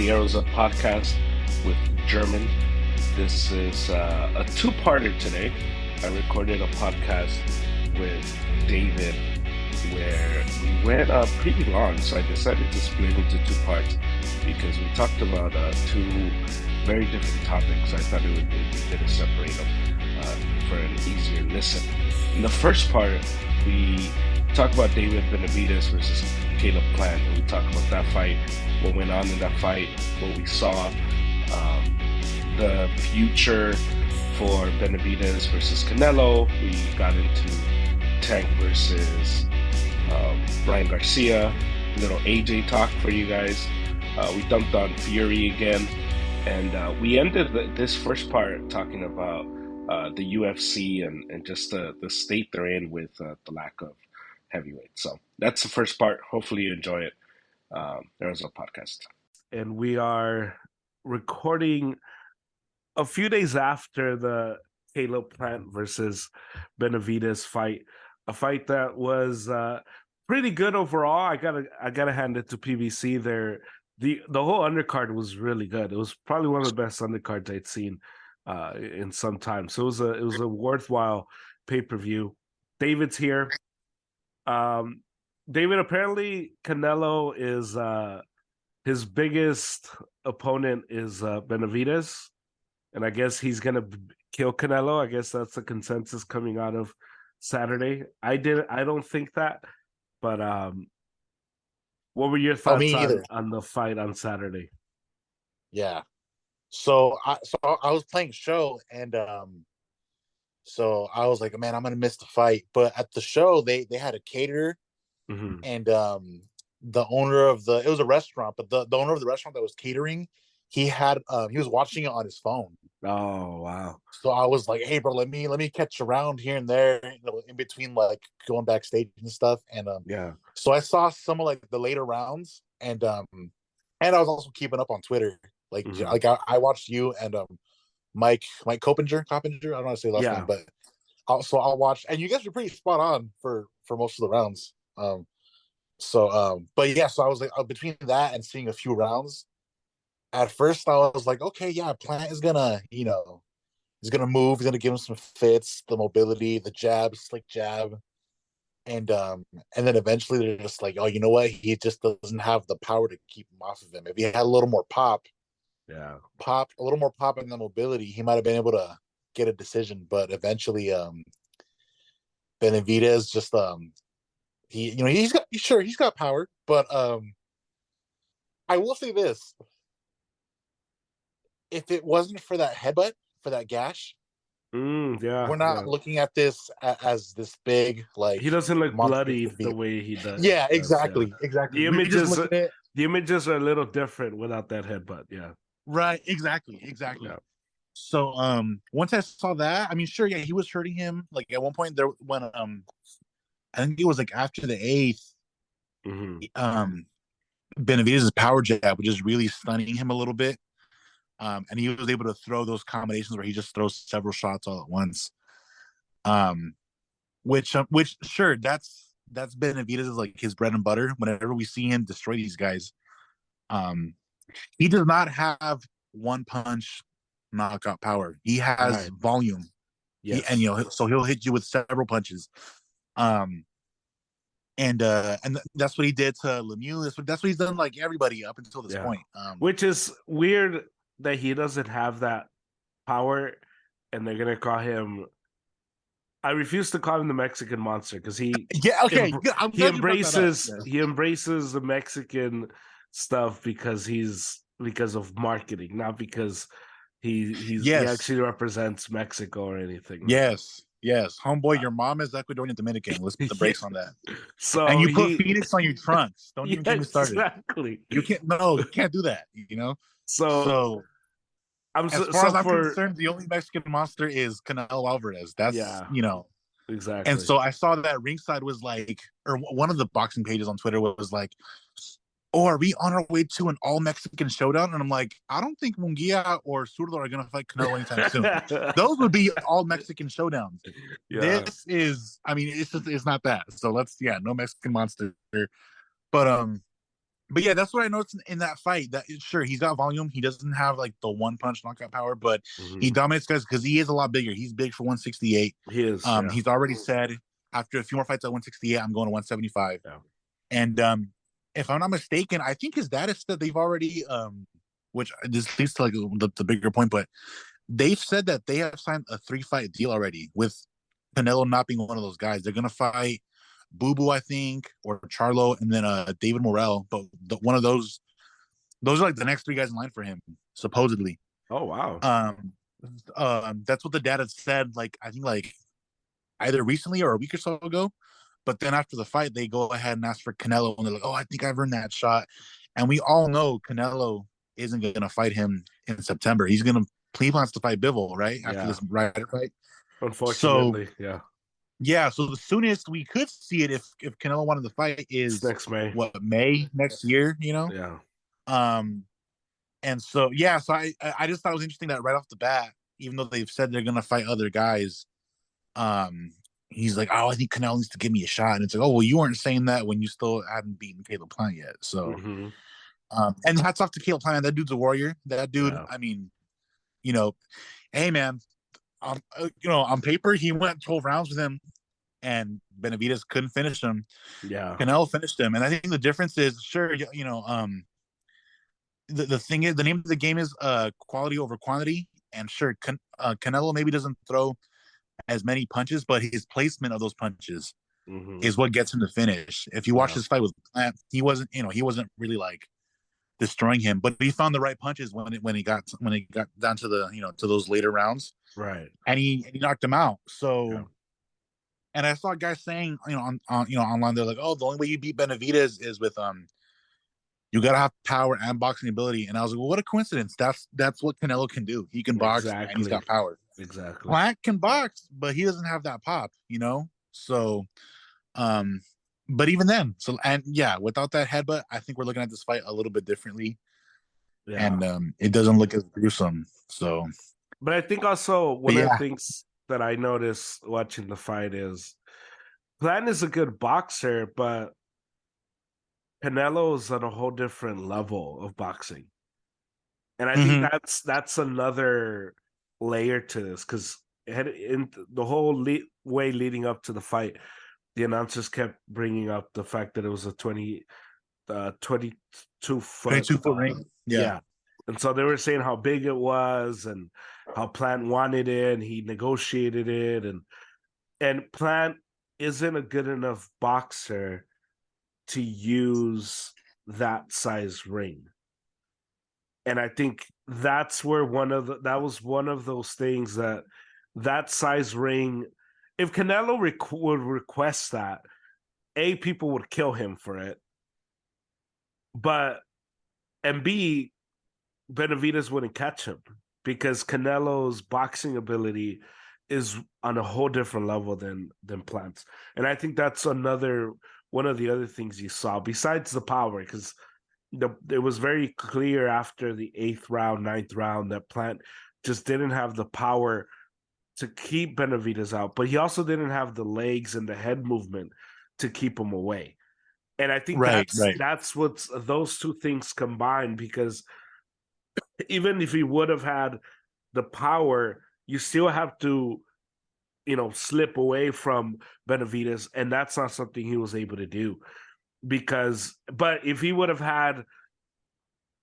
the Arrows Up podcast with German. This is a two-parter today. I recorded a podcast with David where we went pretty long, so I decided to split into two parts because we talked about two very different topics. I thought it would be good to separate them for an easier listen. In the first part, we talk about David Benavidez versus Caleb Plant. We talk about that fight, what went on in that fight, what we saw, the future for Benavidez versus Canelo. We got into Tank versus Ryan Garcia, little AJ talk for you guys. We dumped on Fury again, and we ended this first part talking about the UFC and just the state they're in with the lack of heavyweight. So that's the first part. Hopefully you enjoy it. There's a podcast. And we are recording a few days after the Caleb Plant versus Benavidez fight, a fight that was pretty good overall. I gotta hand it to PBC. The whole undercard was really good. It was probably one of the best undercards I'd seen in some time. So it was a worthwhile pay-per-view. David's here. David, apparently Canelo is his biggest opponent is Benavidez, and I guess he's gonna kill Canelo. I guess that's the consensus coming out of Saturday. I don't think that, but what were your thoughts on the fight on Saturday? Yeah, so I was playing show, and so I was like, man, I'm gonna miss the fight. But at the show, they had a caterer, and the owner of it was a restaurant, but the owner of the restaurant that was catering, he was watching it on his phone. Oh wow! So I was like, hey, bro, let me catch around here and there, in between like going backstage and stuff. And yeah. So I saw some of like the later rounds, and I was also keeping up on Twitter. Like I watched you and Mike Coppinger. I don't know how to say last name, but I'll watch, and you guys were pretty spot on for most of the rounds. But yeah, so I was like between that and seeing a few rounds. At first, I was like, okay, yeah, Plant is gonna, he's gonna move. He's gonna give him some fits, the mobility, the jab, slick jab, and then eventually they're just like, oh, you know what? He just doesn't have the power to keep him off of him. If he had a little more pop, a little more pop in the mobility, he might have been able to get a decision. But eventually, Benavidez just he's got power, but I will say this. If it wasn't for that headbutt, for that gash, we're not looking at this as this big, like, he doesn't look bloody the way he does. Yeah, exactly. The images are a little different without that headbutt. Yeah, right. Exactly. Yeah. So once I saw that, I mean, sure, yeah, he was hurting him. Like at one point there, when I think it was like after the 8th, Benavidez's power jab was just really stunning him a little bit. And he was able to throw those combinations where he just throws several shots all at once. Which sure, that's Benavidez, like his bread and butter. Whenever we see him destroy these guys, he does not have one punch knockout power. He has volume. Yes. So he'll hit you with several punches. And that's what he did to Lemieux. That's what he's done, like everybody up until this point. Which is weird that he doesn't have that power, and they're gonna call him. I refuse to call him the Mexican Monster because he embraces the Mexican stuff because of marketing, not because he actually represents Mexico or anything. Yes. Homeboy, your mom is Ecuadorian Dominican. Let's put the brakes on that. So and you put Phoenix on your trunks. Don't even get me started. Exactly. You can't do that. So as far as I'm concerned, the only Mexican monster is Canelo Alvarez. That's exactly. And so I saw that Ringside was like, or one of the boxing pages on Twitter was like, oh, are we on our way to an all-Mexican showdown? And I'm like, I don't think Munguia or Zurdo are going to fight Canelo anytime soon. Those would be all-Mexican showdowns. Yeah. This is, I mean, it's not that. So no Mexican monster. But But yeah, that's what I noticed in that fight. That sure he's got volume. He doesn't have like the one punch knockout power, but he Hmm. dominates guys because he is a lot bigger. He's big for 168. He is, yeah, He's already said after a few more fights at 168, I'm going to 175. yeah, And if I'm not mistaken, I think his dad has said they've already which this leads to like the bigger point, but they've said that they have signed a 3-fight deal already with Canelo not being one of those guys. They're gonna fight Boo Boo, I think, or Charlo, and then David Morrell. But one of those are like the next 3 guys in line for him, supposedly. oh wow, Um, that's what the dad had said. Like I think like either recently or a week or so ago. But then after the fight, they go ahead and ask for Canelo, and they're like, "Oh, I think I've earned that shot." And we all know Canelo isn't going to fight him in September. He plans to fight Bivol right after yeah, this Ryder fight. So unfortunately, yeah, yeah, so the soonest we could see it if Canelo wanted to fight it's is next May, what May next year, you know. yeah, Um, and so yeah, so I just thought it was interesting that right off the bat, even though they've said they're going to fight other guys, um, he's like, "Oh, I think Canelo needs to give me a shot," and it's like, "Oh, well, you weren't saying that when you still hadn't beaten Caleb Plant yet." So, hmm, and hats off to Caleb Plant. That dude's a warrior. That dude, yeah, I mean, you know, hey man, on paper he went 12 rounds with him, and Benavidez couldn't finish him. yeah, Canelo finished him, and I think the difference is, sure, the thing is, the name of the game is quality over quantity, and sure, Canelo maybe doesn't throw as many punches, but his placement of those punches hmm, is what gets him to finish. If you watch yeah, his fight with Plant, he wasn't really like destroying him, but he found the right punches when he got down to the to those later rounds, right, and he knocked him out. yeah, So, and I saw guys saying on online, they're like, oh, the only way you beat Benavidez is with you gotta have power and boxing ability. And I was like, well, what a coincidence. That's what Canelo can do. He can box and he's exactly, got power. exactly. Plant can box, but he doesn't have that pop, So um but even then, so and yeah, without that headbutt, I think we're looking at this fight a little bit differently. Yeah. And it doesn't look as gruesome. So But I think also but one of the yeah. things that I noticed watching the fight is Plan is a good boxer, but Canelo's on a whole different level of boxing. And I think Mm-hmm. that's another layer to this because in the whole way leading up to the fight, the announcers kept bringing up the fact that it was a 22 foot, 22-foot ring. Yeah. yeah. And so they were saying how big it was and how Plant wanted it and he negotiated it and Plant isn't a good enough boxer to use that size ring. And I think that's where that was one of those things that size ring, if Canelo would request that, people would kill him for it, but and B, Benavidez wouldn't catch him because Canelo's boxing ability is on a whole different level than Plant's, and I think that's another one of the other things you saw besides the power because it was very clear after the 8th round, 9th round that Plant just didn't have the power to keep Benavidez out, but he also didn't have the legs and the head movement to keep him away. And I think Right, that's right. that's what's those two things combined because even if he would have had the power, you still have to, slip away from Benavidez, and that's not something he was able to do. But if he would have had,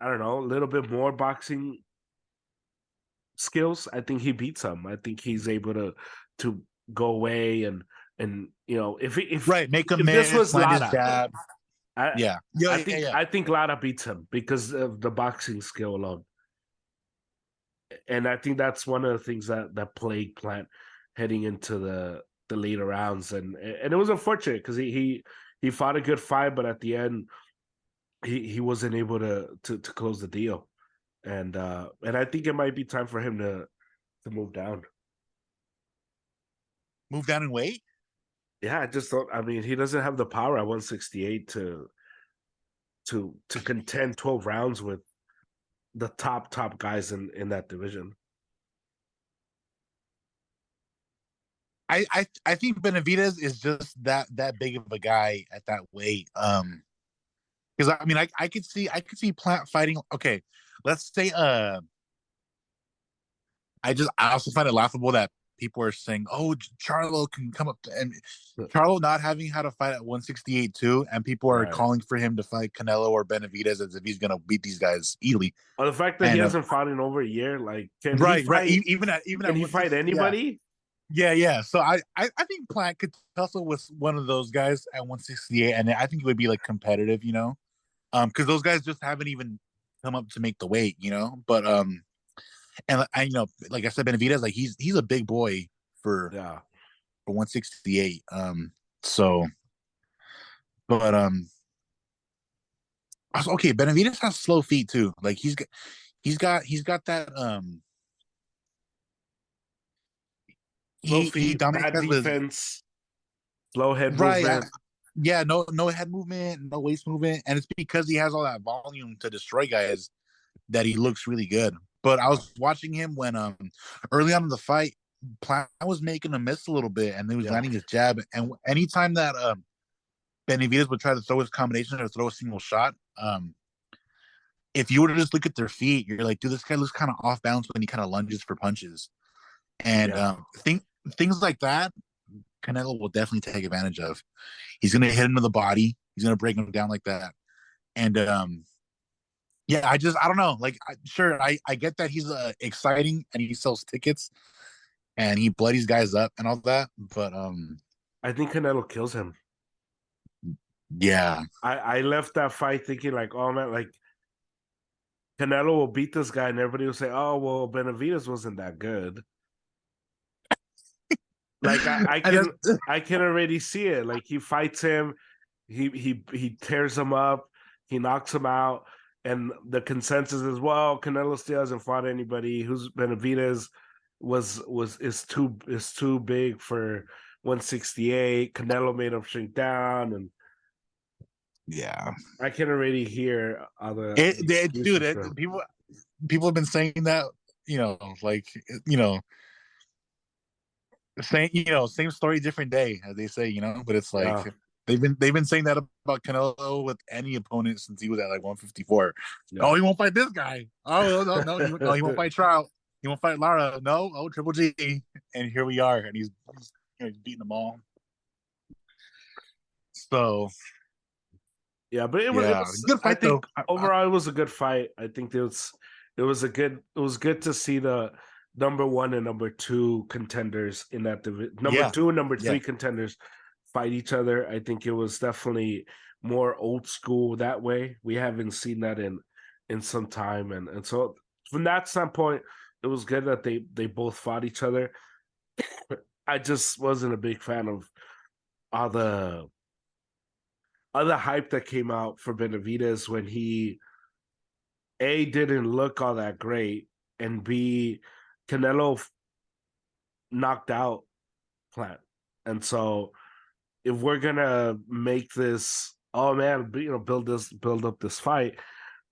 I don't know, a little bit more boxing skills, I think he beats him. I think he's able to go away and Right. Make him if this miss, was land his Lara, jab. I Yeah. Yeah, yeah, yeah. I think Lara beats him because of the boxing skill alone. And I think that's one of the things that plagued Plant heading into the later rounds, and it was unfortunate because he fought a good fight, but at the end he wasn't able to close the deal, and I think it might be time for him to move down. Move down and wait. Yeah, I just don't. I mean, he doesn't have the power at 168 to contend 12 rounds with the top guys in that division. I think Benavidez is just that big of a guy at that weight. Because I mean, I could see Plant fighting. Okay, let's say I also find it laughable that people are saying, "Oh, Charlo can come up to," and Charlo not having had a fight at 168 too, and people are Right. calling for him to fight Canelo or Benavidez as if he's gonna beat these guys easily. Or the fact that he And hasn't fought in over a year, like, can he right, fight? even Can at he fight 160, yeah, anybody? yeah. So I think Plant could tussle with one of those guys at 168, and I think it would be like competitive, because those guys just haven't even come up to make the weight, But and I like I said, Benavidez, like he's a big boy for Yeah. 168. So but okay, Benavidez has slow feet too. Like he's got that Slow he feet, dominates bad guys with defense, slow head right. movement. Yeah, no head movement, no waist movement, and it's because he has all that volume to destroy guys that he looks really good. But I Yeah. was watching him when early on in the fight, Plant was making a miss a little bit, and he was Yeah. landing his jab. And anytime that Benavidez would try to throw his combination or throw a single shot, if you were to just look at their feet, you're like, dude, this guy looks kind of off balance when he kind of lunges for punches. And Yeah. things like that, Canelo will definitely take advantage of. He's gonna hit him to the body. He's gonna break him down like that. And yeah, I don't know. Like, sure, I get that he's exciting and he sells tickets and he bloodies guys up and all that, but I think Canelo kills him. yeah, I left that fight thinking like, oh man, like Canelo will beat this guy, and everybody will say, oh well, Benavidez wasn't that good. Like and I can already see it. Like he fights him, he tears him up, he knocks him out, and the consensus is, well, Canelo still hasn't fought anybody. Who's Benavidez is too big for 168. Canelo made him shrink down, and yeah, I can already hear the dude, excuses for him. people have been saying that, like you know, saying same story, different day, as they say, but it's like Yeah, they've been saying that about Canelo with any opponent since he was at like 154. yeah. Oh, he won't fight this guy. Oh no, he won't fight Trout. He won't fight Lara. No, oh Triple G, and here we are, and he's beating them all. So Yeah, but it yeah, was. good I fight think though. overall it was a good fight. I think it was good to see the number one and number two contenders in that division. Number Yeah, two and number yeah, three contenders fight each other. I think it was definitely more old school that way. We haven't seen that in some time, and so from that standpoint, it was good that they both fought each other. I just wasn't a big fan of all the other hype that came out for Benavidez when he A didn't look all that great, and B Canelo knocked out Plant. And so if we're gonna make this, oh man, build up this fight,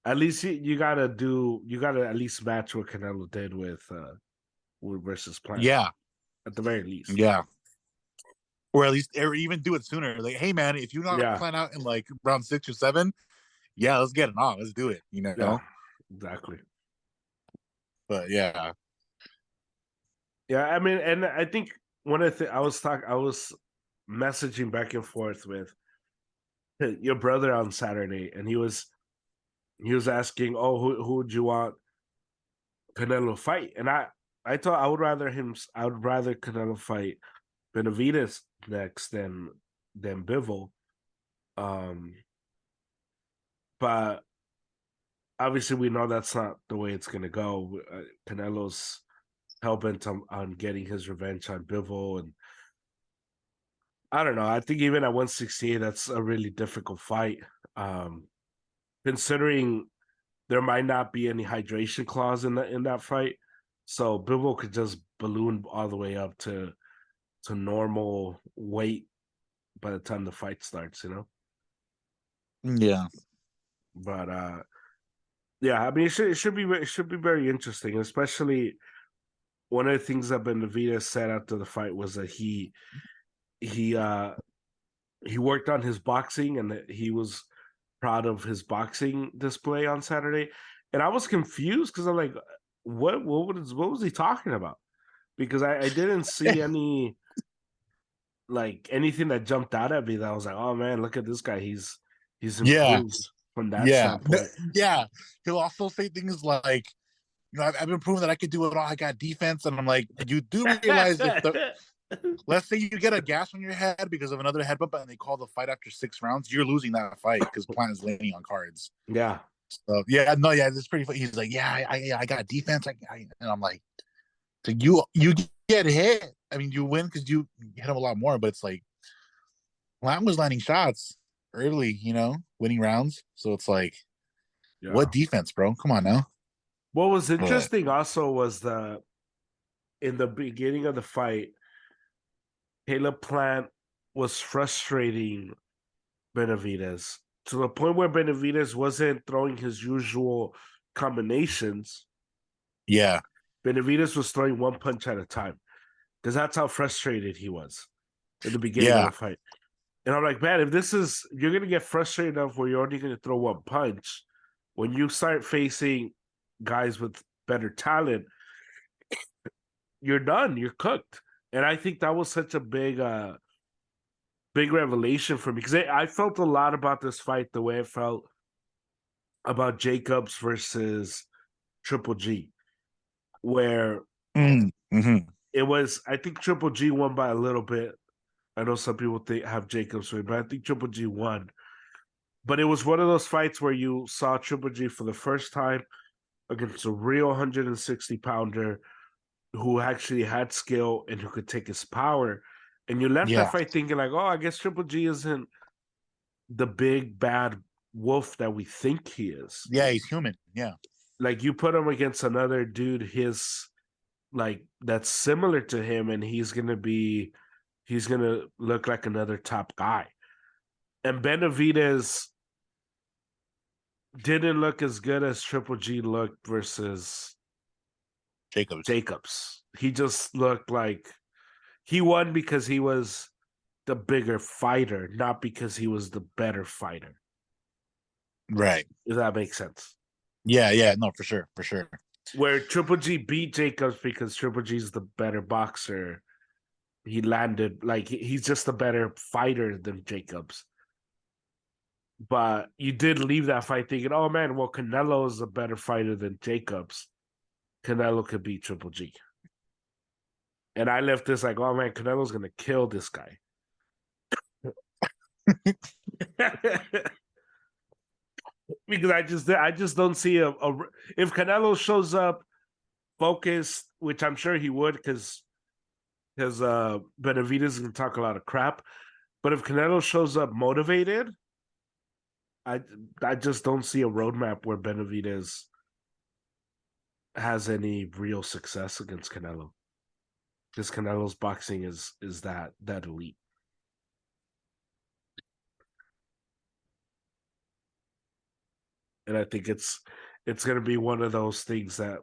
at least you gotta at least match what Canelo did with versus Plant yeah, at the very least. yeah. Or at least, or even do it sooner. Like, hey man, if you not Yeah, plan out in like round 6 or 7, yeah, let's get it on. Let's do it. yeah, exactly. But yeah, Yeah, I mean, and I think one of the I was messaging back and forth with your brother on Saturday, and he was asking, "Oh, who would you want Canelo fight?" And I thought I would rather Canelo fight Benavidez next than Bivol. Um, but obviously we know that's not the way it's gonna go. Canelo's hell bent on getting his revenge on Bivol, and I don't know. I think even at 168, that's a really difficult fight. Um, Considering there might not be any hydration clause in that fight, so Bivol could just balloon all the way up to normal weight by the time the fight starts. yeah, But yeah, I mean, it should be very interesting, especially one of the things that Benavidez said after the fight was that he he worked on his boxing and that he was proud of his boxing display on Saturday, and I was confused because I'm like, what was he talking about? Because I didn't see any like anything that jumped out at me that I was like, oh man, look at this guy, he's Yeah, improved from that yeah, standpoint. yeah. He'll also say things like, I've been proving that I could do it all. I got defense, and I'm like, you do realize if the let's say you get a gas on your head because of another headbutt, and they call the fight after 6 rounds, you're losing that fight because Plant is leaning on cards. Yeah, So yeah, no, yeah, it's pretty funny. He's like, yeah, I got defense, and I'm like, so you get hit. I mean, you win because you hit him a lot more, but it's like Plant was landing shots early, winning rounds. So it's like, what yeah. defense, bro? Come on now. What was But interesting also was the in the beginning of the fight, Caleb Plant was frustrating Benavidez to the point where Benavidez wasn't throwing his usual combinations. yeah, Benavidez was throwing one punch at a time because that's how frustrated he was in the beginning of yeah, the fight. And I'm like, man, if this is, you're going to get frustrated enough where you're only going to throw one punch. When you start facing guys with better talent, you're done. You're cooked. And I think that was such a big revelation for me because I felt a lot about this fight the way I felt about Jacobs versus Triple G, where mm-hmm. it was, I think Triple G won by a little bit. I know some people have Jacobs win, but I think Triple G won. But it was one of those fights where you saw Triple G for the first time against a real 160 pounder who actually had skill and who could take his power. And you left that Yeah, fight thinking, like, oh, I guess Triple G isn't the big bad wolf that we think he is. yeah, he's human. Yeah, Like, you put him against another dude, his like that's similar to him, and he's gonna look like another top guy. And Benavidez didn't look as good as Triple G looked versus Jacobs. Jacobs. He just looked like he won because he was the bigger fighter, not because he was the better fighter. Right. If that makes sense. Yeah, yeah, no, for sure, for sure. Where Triple G beat Jacobs because Triple G's the better boxer. He landed like he's just a better fighter than Jacobs. But you did leave that fight thinking, oh man, well, Canelo is a better fighter than Jacobs. Canelo could beat Triple G. And I left this like, oh man, Canelo's gonna kill this guy. Because I just don't see a if Canelo shows up focused, which I'm sure he would, because Benavidez is gonna talk a lot of crap. But if Canelo shows up motivated, I I just don't see a roadmap where Benavidez has any real success against Canelo. Because Canelo's boxing is that elite. And I think it's gonna be one of those things that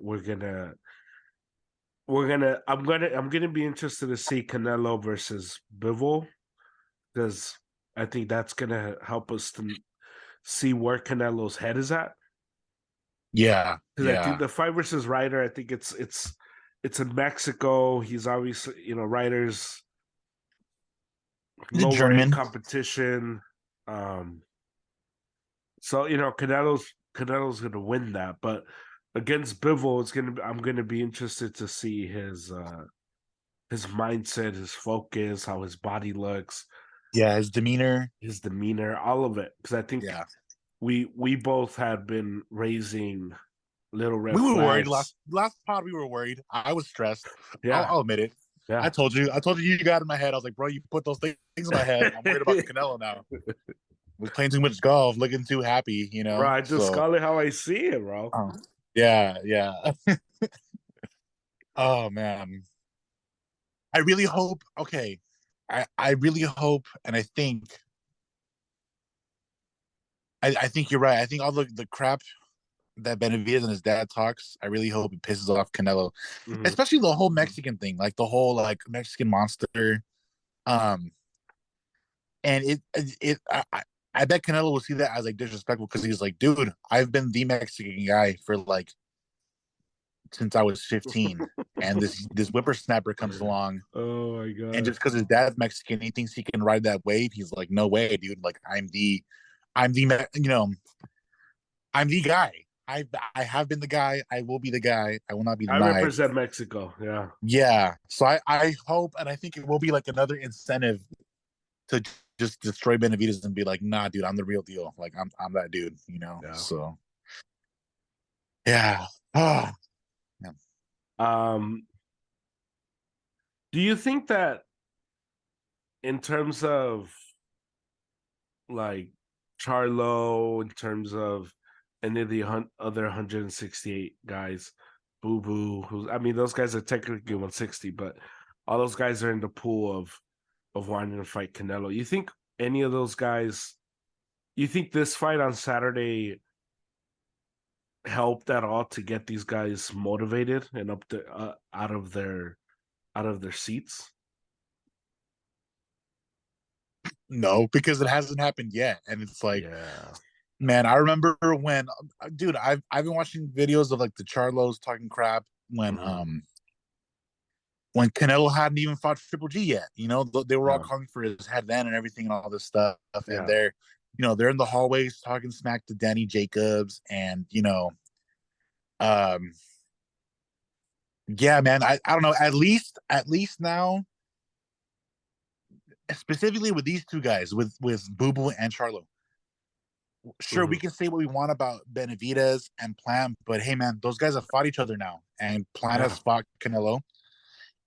I'm gonna be interested to see Canelo versus Bivol because I think that's gonna help us to see where Canelo's head is at. Yeah, Because I think yeah. the fight versus Ryder, I think it's in Mexico. He's obviously Ryder's The lower end German. competition. Um, so Canelo's gonna win that, but against Bivol, I'm gonna be interested to see his mindset, his focus, how his body looks, Yeah, his demeanor. his demeanor, all of it. Because I think Yeah. we both had been raising little red We were worried flags. last pod. We were worried. I was stressed. Yeah, I'll admit it. I yeah, told you. I told you you got in my head. I was like, bro, you put those things in my head. I'm worried about the Canelo now. Was playing too much golf, looking too happy, bro. I just So, call it how I see it, bro. yeah, yeah. Oh man, I really hope. Okay, I really hope, and I think you're right. I think all the crap that Benavidez and his dad talks, I really hope it pisses off Canelo, Mm-hmm. especially the whole Mexican thing, like the whole like Mexican monster. Um, and I bet Canelo will see that as like disrespectful because he's like, dude, I've been the Mexican guy for like since I was 15, and this whippersnapper comes along, Oh my and god. just because his dad's Mexican, he thinks he can ride that wave. He's like, no way, dude. Like I'm the I'm the guy. I have been the guy. I will be the guy. I will not be I denied. represent Mexico. Yeah. Yeah. So I hope and I think it will be like another incentive to just destroy Benavidez and be like, nah, dude, I'm the real deal. Like I'm that dude, you know. Yeah. So yeah. Oh, yeah. Um, do you think that in terms of like Charlo, in terms of any of the other 168 guys, Boo Boo, who's I mean, those guys are technically 160, but all those guys are in the pool of wanting to fight Canelo. You think any of those guys? You think this fight on Saturday helped at all to get these guys motivated and up to out of their seats? No, because it hasn't happened yet. And it's like, Yeah. man, I remember when dude, I've been watching videos of like the Charlos talking crap Mm-hmm. when Canelo hadn't even fought Triple G yet. You know, they were all Yeah. calling for his head then and everything and all this stuff. And Yeah. they're in the hallways talking smack to Danny Jacobs. And, um, yeah, man, I don't know. At least now, specifically with these two guys, with Boo Boo and Charlo. Sure, Mm-hmm. we can say what we want about Benavidez and Plant, but hey, man, those guys have fought each other now, and Plant Yeah. has fought Canelo,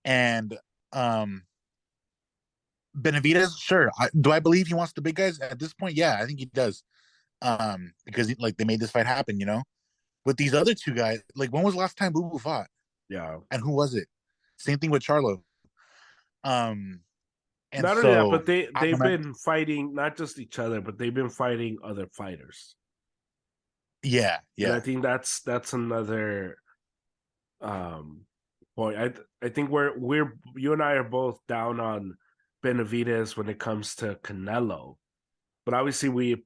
and um, Benavidez, sure. Do I believe he wants the big guys at this point? Yeah, I think he does. Because like they made this fight happen, you know. With these other two guys, like when was the last time Boo Boo fought, Yeah. and who was it? Same thing with Charlo. Um, and Not only that, so but I don't they've know, man. been fighting not just each other, but they've been fighting other fighters. Yeah, And I yeah, think that's another um point. I think we're you and I are both down on Benavidez when it comes to Canelo. But obviously we're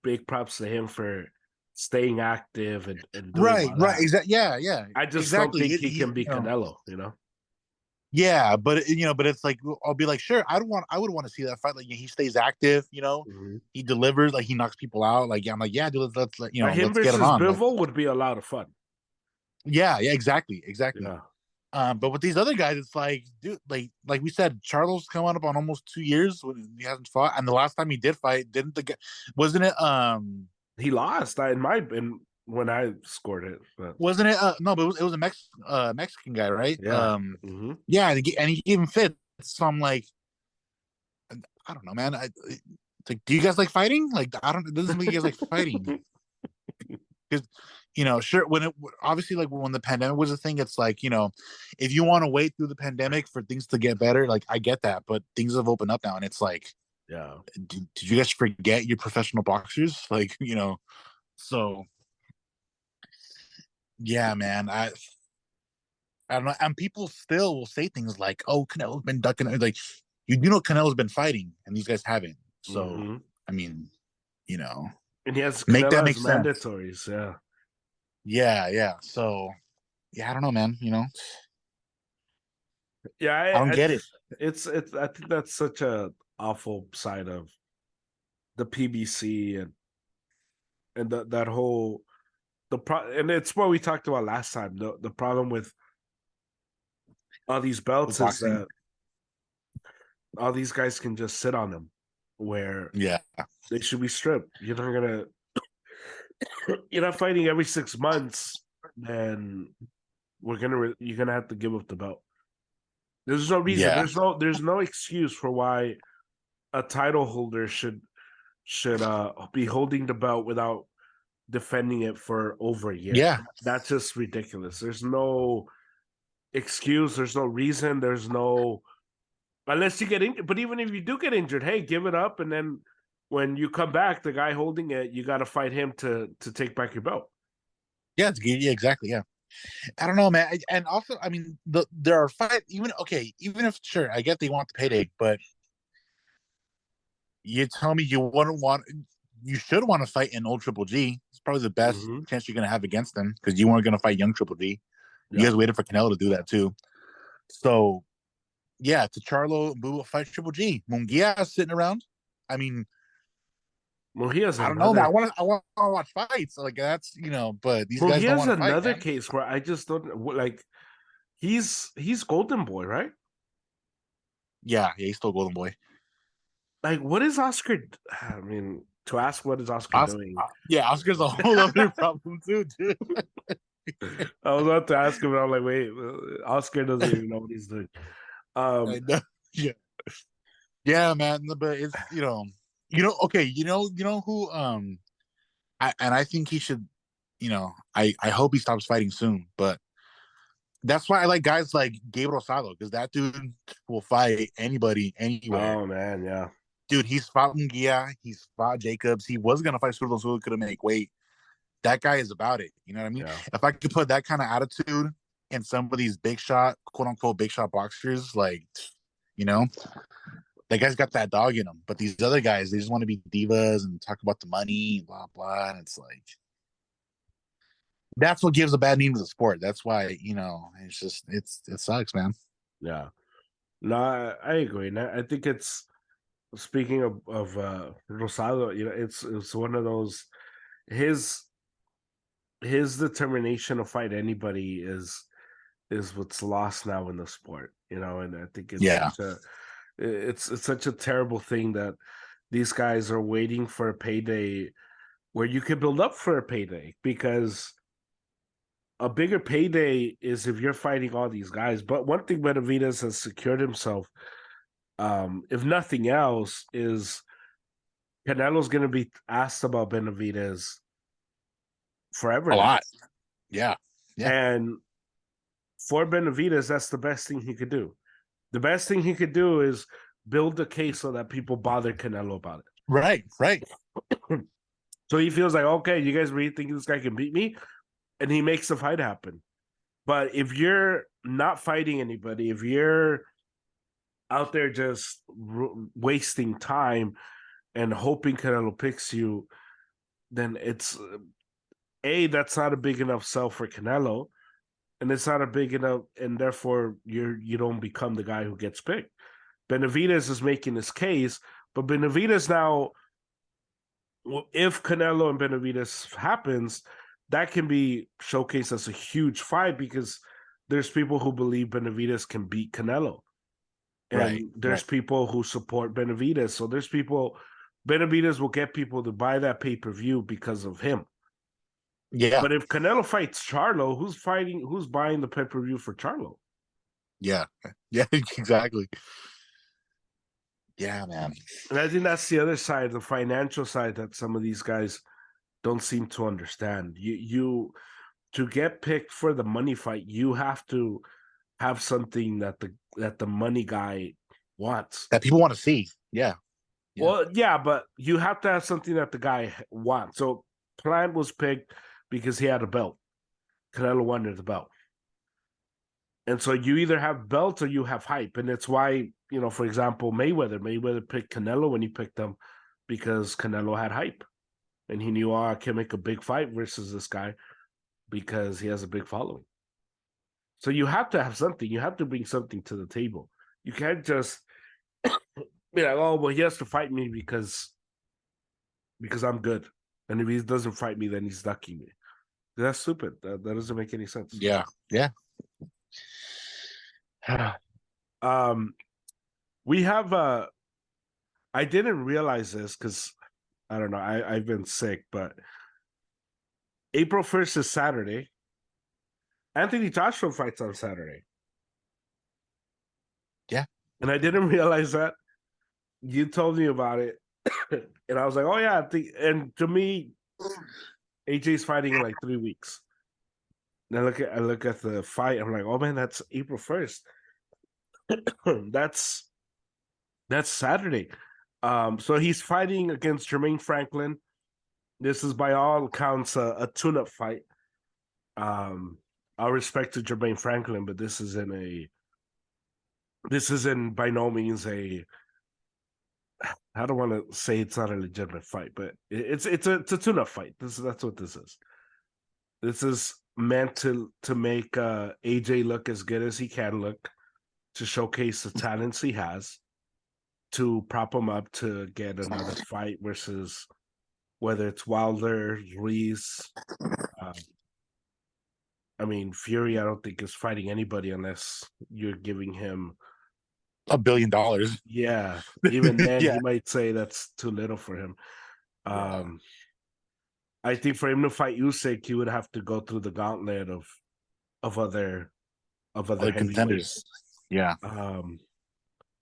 big props to him for staying active and doing right, all right, that. exactly, yeah, yeah, I just don't exactly. think he He's can be Canelo, you know? Yeah, but but it's like I'll be like, sure, I would want to see that fight. Like he stays active, Mm-hmm. he delivers, like he knocks people out. Like yeah, I'm like, yeah, dude, Him let's get it versus on. Like Bivol would be a lot of fun. yeah, yeah, exactly, exactly. Yeah. But with these other guys, it's like, dude, like we said, Charlo's coming up on almost 2 years when he hasn't fought, and the last time he did fight, didn't the guy, wasn't it He lost in my in when I scored it, but wasn't it no, but it was a Mexican guy, right? yeah. Mm-hmm. Yeah, and he gave him fits. So I'm like, I don't know, man. It's like, do you guys like fighting? Like, I don't. It doesn't seem like you guys like fighting because, sure. When it obviously like when the pandemic was a thing, it's like if you want to wait through the pandemic for things to get better, like I get that, but things have opened up now, and it's like, Yeah. did you guys forget your professional boxers? Like, so yeah, man. I don't know, and people still will say things like, "Oh, Canelo's been ducking." Like, Canelo's been fighting, and these guys haven't. So, Mm-hmm. I mean, you know, And he has make Canelo that has make sense. mandatories. Yeah. Yeah, yeah. So, yeah, I don't know, man. Yeah. I don't get it. It's. I think that's such a awful side of the PBC and that whole and it's what we talked about last time. The problem with all these With belts is boxing. that all these guys can just sit on them, where Yeah, they should be stripped. You're not fighting every 6 months, then you're gonna have to give up the belt. There's no reason. yeah, There's no excuse for why a title holder should be holding the belt without defending it for over a year. yeah, That's just ridiculous. There's no excuse. There's no reason. There's no unless you get injured. But even if you do get injured, hey, give it up, and then when you come back, the guy holding it, you got to fight him to take back your belt. yeah, exactly. Yeah, I don't know, man. And also, I mean, there are fight even if sure, I get they want the payday, but You tell me you should want to fight in old Triple G. It's probably the best Hmm. chance you're gonna have against him because you weren't gonna fight young Triple G. You Yeah. guys waited for Canelo to do that too. So yeah, to Charlo, Boo fight Triple G. Munguia sitting around. I mean, Mujia's I don't know, man. another. I want to watch fights. Like that's but these guys don't Mujia's want to fight, another man. case where I just don't like. He's Golden Boy, right? Yeah, he's still Golden Boy. Like, what is Oscar? I mean, to ask what is Oscar doing? Yeah, Oscar's a whole other problem too, dude. I was about to ask him, and I'm like, wait, Oscar doesn't even know what he's doing. I know. Yeah, yeah, man. But it's okay. Who I think he should. I hope he stops fighting soon. But that's why I like guys like Gabe Rosado because that dude will fight anybody anywhere. Oh man, yeah, Dude, he's fought Munguia, he's fought Jacobs. He was gonna fight Cerrone who couldn't make weight. That guy is about it. You know what I mean? yeah, If I could put that kind of attitude in some of these big shot, quote unquote, big shot boxers, like, you know, that guy's got that dog in him. But these other guys, they just want to be divas and talk about the money, blah blah. And it's like that's what gives a bad name to the sport. That's why it's just it sucks, man. yeah. No, I agree. And I think it's speaking of Rosado. It's one of those his his determination to fight anybody is what's lost now in the sport. And I think Yeah, it's such a terrible thing that these guys are waiting for a payday where you can build up for a payday because a bigger payday is if you're fighting all these guys. But one thing Benavidez has secured himself, if nothing else, is Canelo's going to be asked about Benavidez forever a now. lot. Yeah, yeah. And for Benavidez, that's the best thing he could do. The best thing he could do is build a case so that people bother Canelo about it. Right, right. So he feels like, okay, you guys really think this guy can beat me? And he makes the fight happen. But if you're not fighting anybody, if you're out there just wasting time and hoping Canelo picks you, then it's that's not a big enough sell for Canelo, and it's not a big enough, and therefore you don't become the guy who gets picked. Benavidez is making his case, but Benavidez now, if Canelo and Benavidez happens, that can be showcased as a huge fight because there's people who believe Benavidez can beat Canelo. And Right, there's right. people who support Benavidez. So there's people, Benavidez will get people to buy that pay-per-view because of him. Yeah, But if Canelo fights Charlo, who's buying the pay-per-view for Charlo? yeah, yeah. Exactly. Yeah, man. And I think that's the other side, the financial side that some of these guys don't seem to understand. You to get picked for the money fight, you have to have something that the money guy wants. That people want to see. Yeah, yeah. Well, yeah, but you have to have something that the guy wants. So Plant was picked because he had a belt. Canelo wanted the belt. And so you either have belts or you have hype. And it's why, for example, Mayweather picked Canelo when he picked him because Canelo had hype. And he knew, I can make a big fight versus this guy because he has a big following. So you have to have something. You have to bring something to the table. You can't just be like, oh, well, he has to fight me because I'm good. And if he doesn't fight me, then he's ducking me. That's stupid. That doesn't make any sense. Yeah, yeah. We have I didn't realize this because I don't know, I've been sick, but April 1st is Saturday. Anthony Joshua fights on Saturday. Yeah. And I didn't realize that. You told me about it. And I was like, oh yeah, and to me, AJ's fighting in like 3 weeks. And I look at the fight, I'm like, oh man, that's April 1st. that's Saturday. So he's fighting against Jermaine Franklin. This is by all accounts a tune-up fight. Our respect to Jermaine Franklin, but this isn't by no means a I don't want to say it's not a legitimate fight, but it's a tune-up fight. That's what this is. This is meant to make AJ look as good as he can look, to showcase the talents he has, to prop him up to get another fight versus whether it's Wilder, Ruiz. Uh, I mean, Fury, I don't think is fighting anybody unless you're giving him $1 billion. Yeah, even then Yeah, he might say that's too little for him. yeah. Um, I think for him to fight Usyk, he would have to go through the gauntlet of other of other Other heavyweights. contenders. Yeah. Um,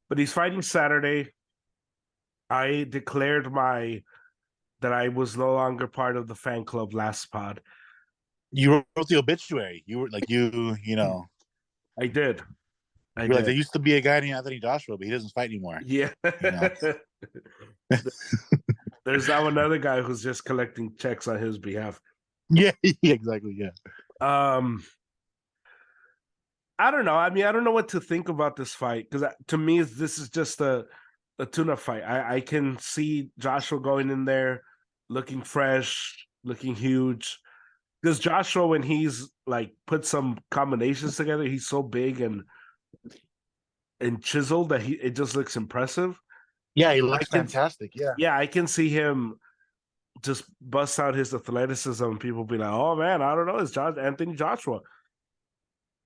but he's fighting Saturday. I declared my that I was no longer part of the fan club last pod. You wrote the obituary. You were like you know. I did. I You're like, there did. used to be a guy named Anthony Joshua, but he doesn't fight anymore. Yeah. You know. There's now another guy who's just collecting checks on his behalf. Yeah, exactly. Yeah. Um, I don't know. I mean, I don't know what to think about this fight because to me, this is just a tuna fight. I can see Joshua going in there looking fresh, looking huge. Because Joshua, when he's like put some combinations together, he's so big and chiseled that it just looks impressive. Yeah, he I looks can, fantastic. Yeah. yeah, I can see him just bust out his athleticism, and people be like, "Oh man, I don't know, it's Anthony Joshua."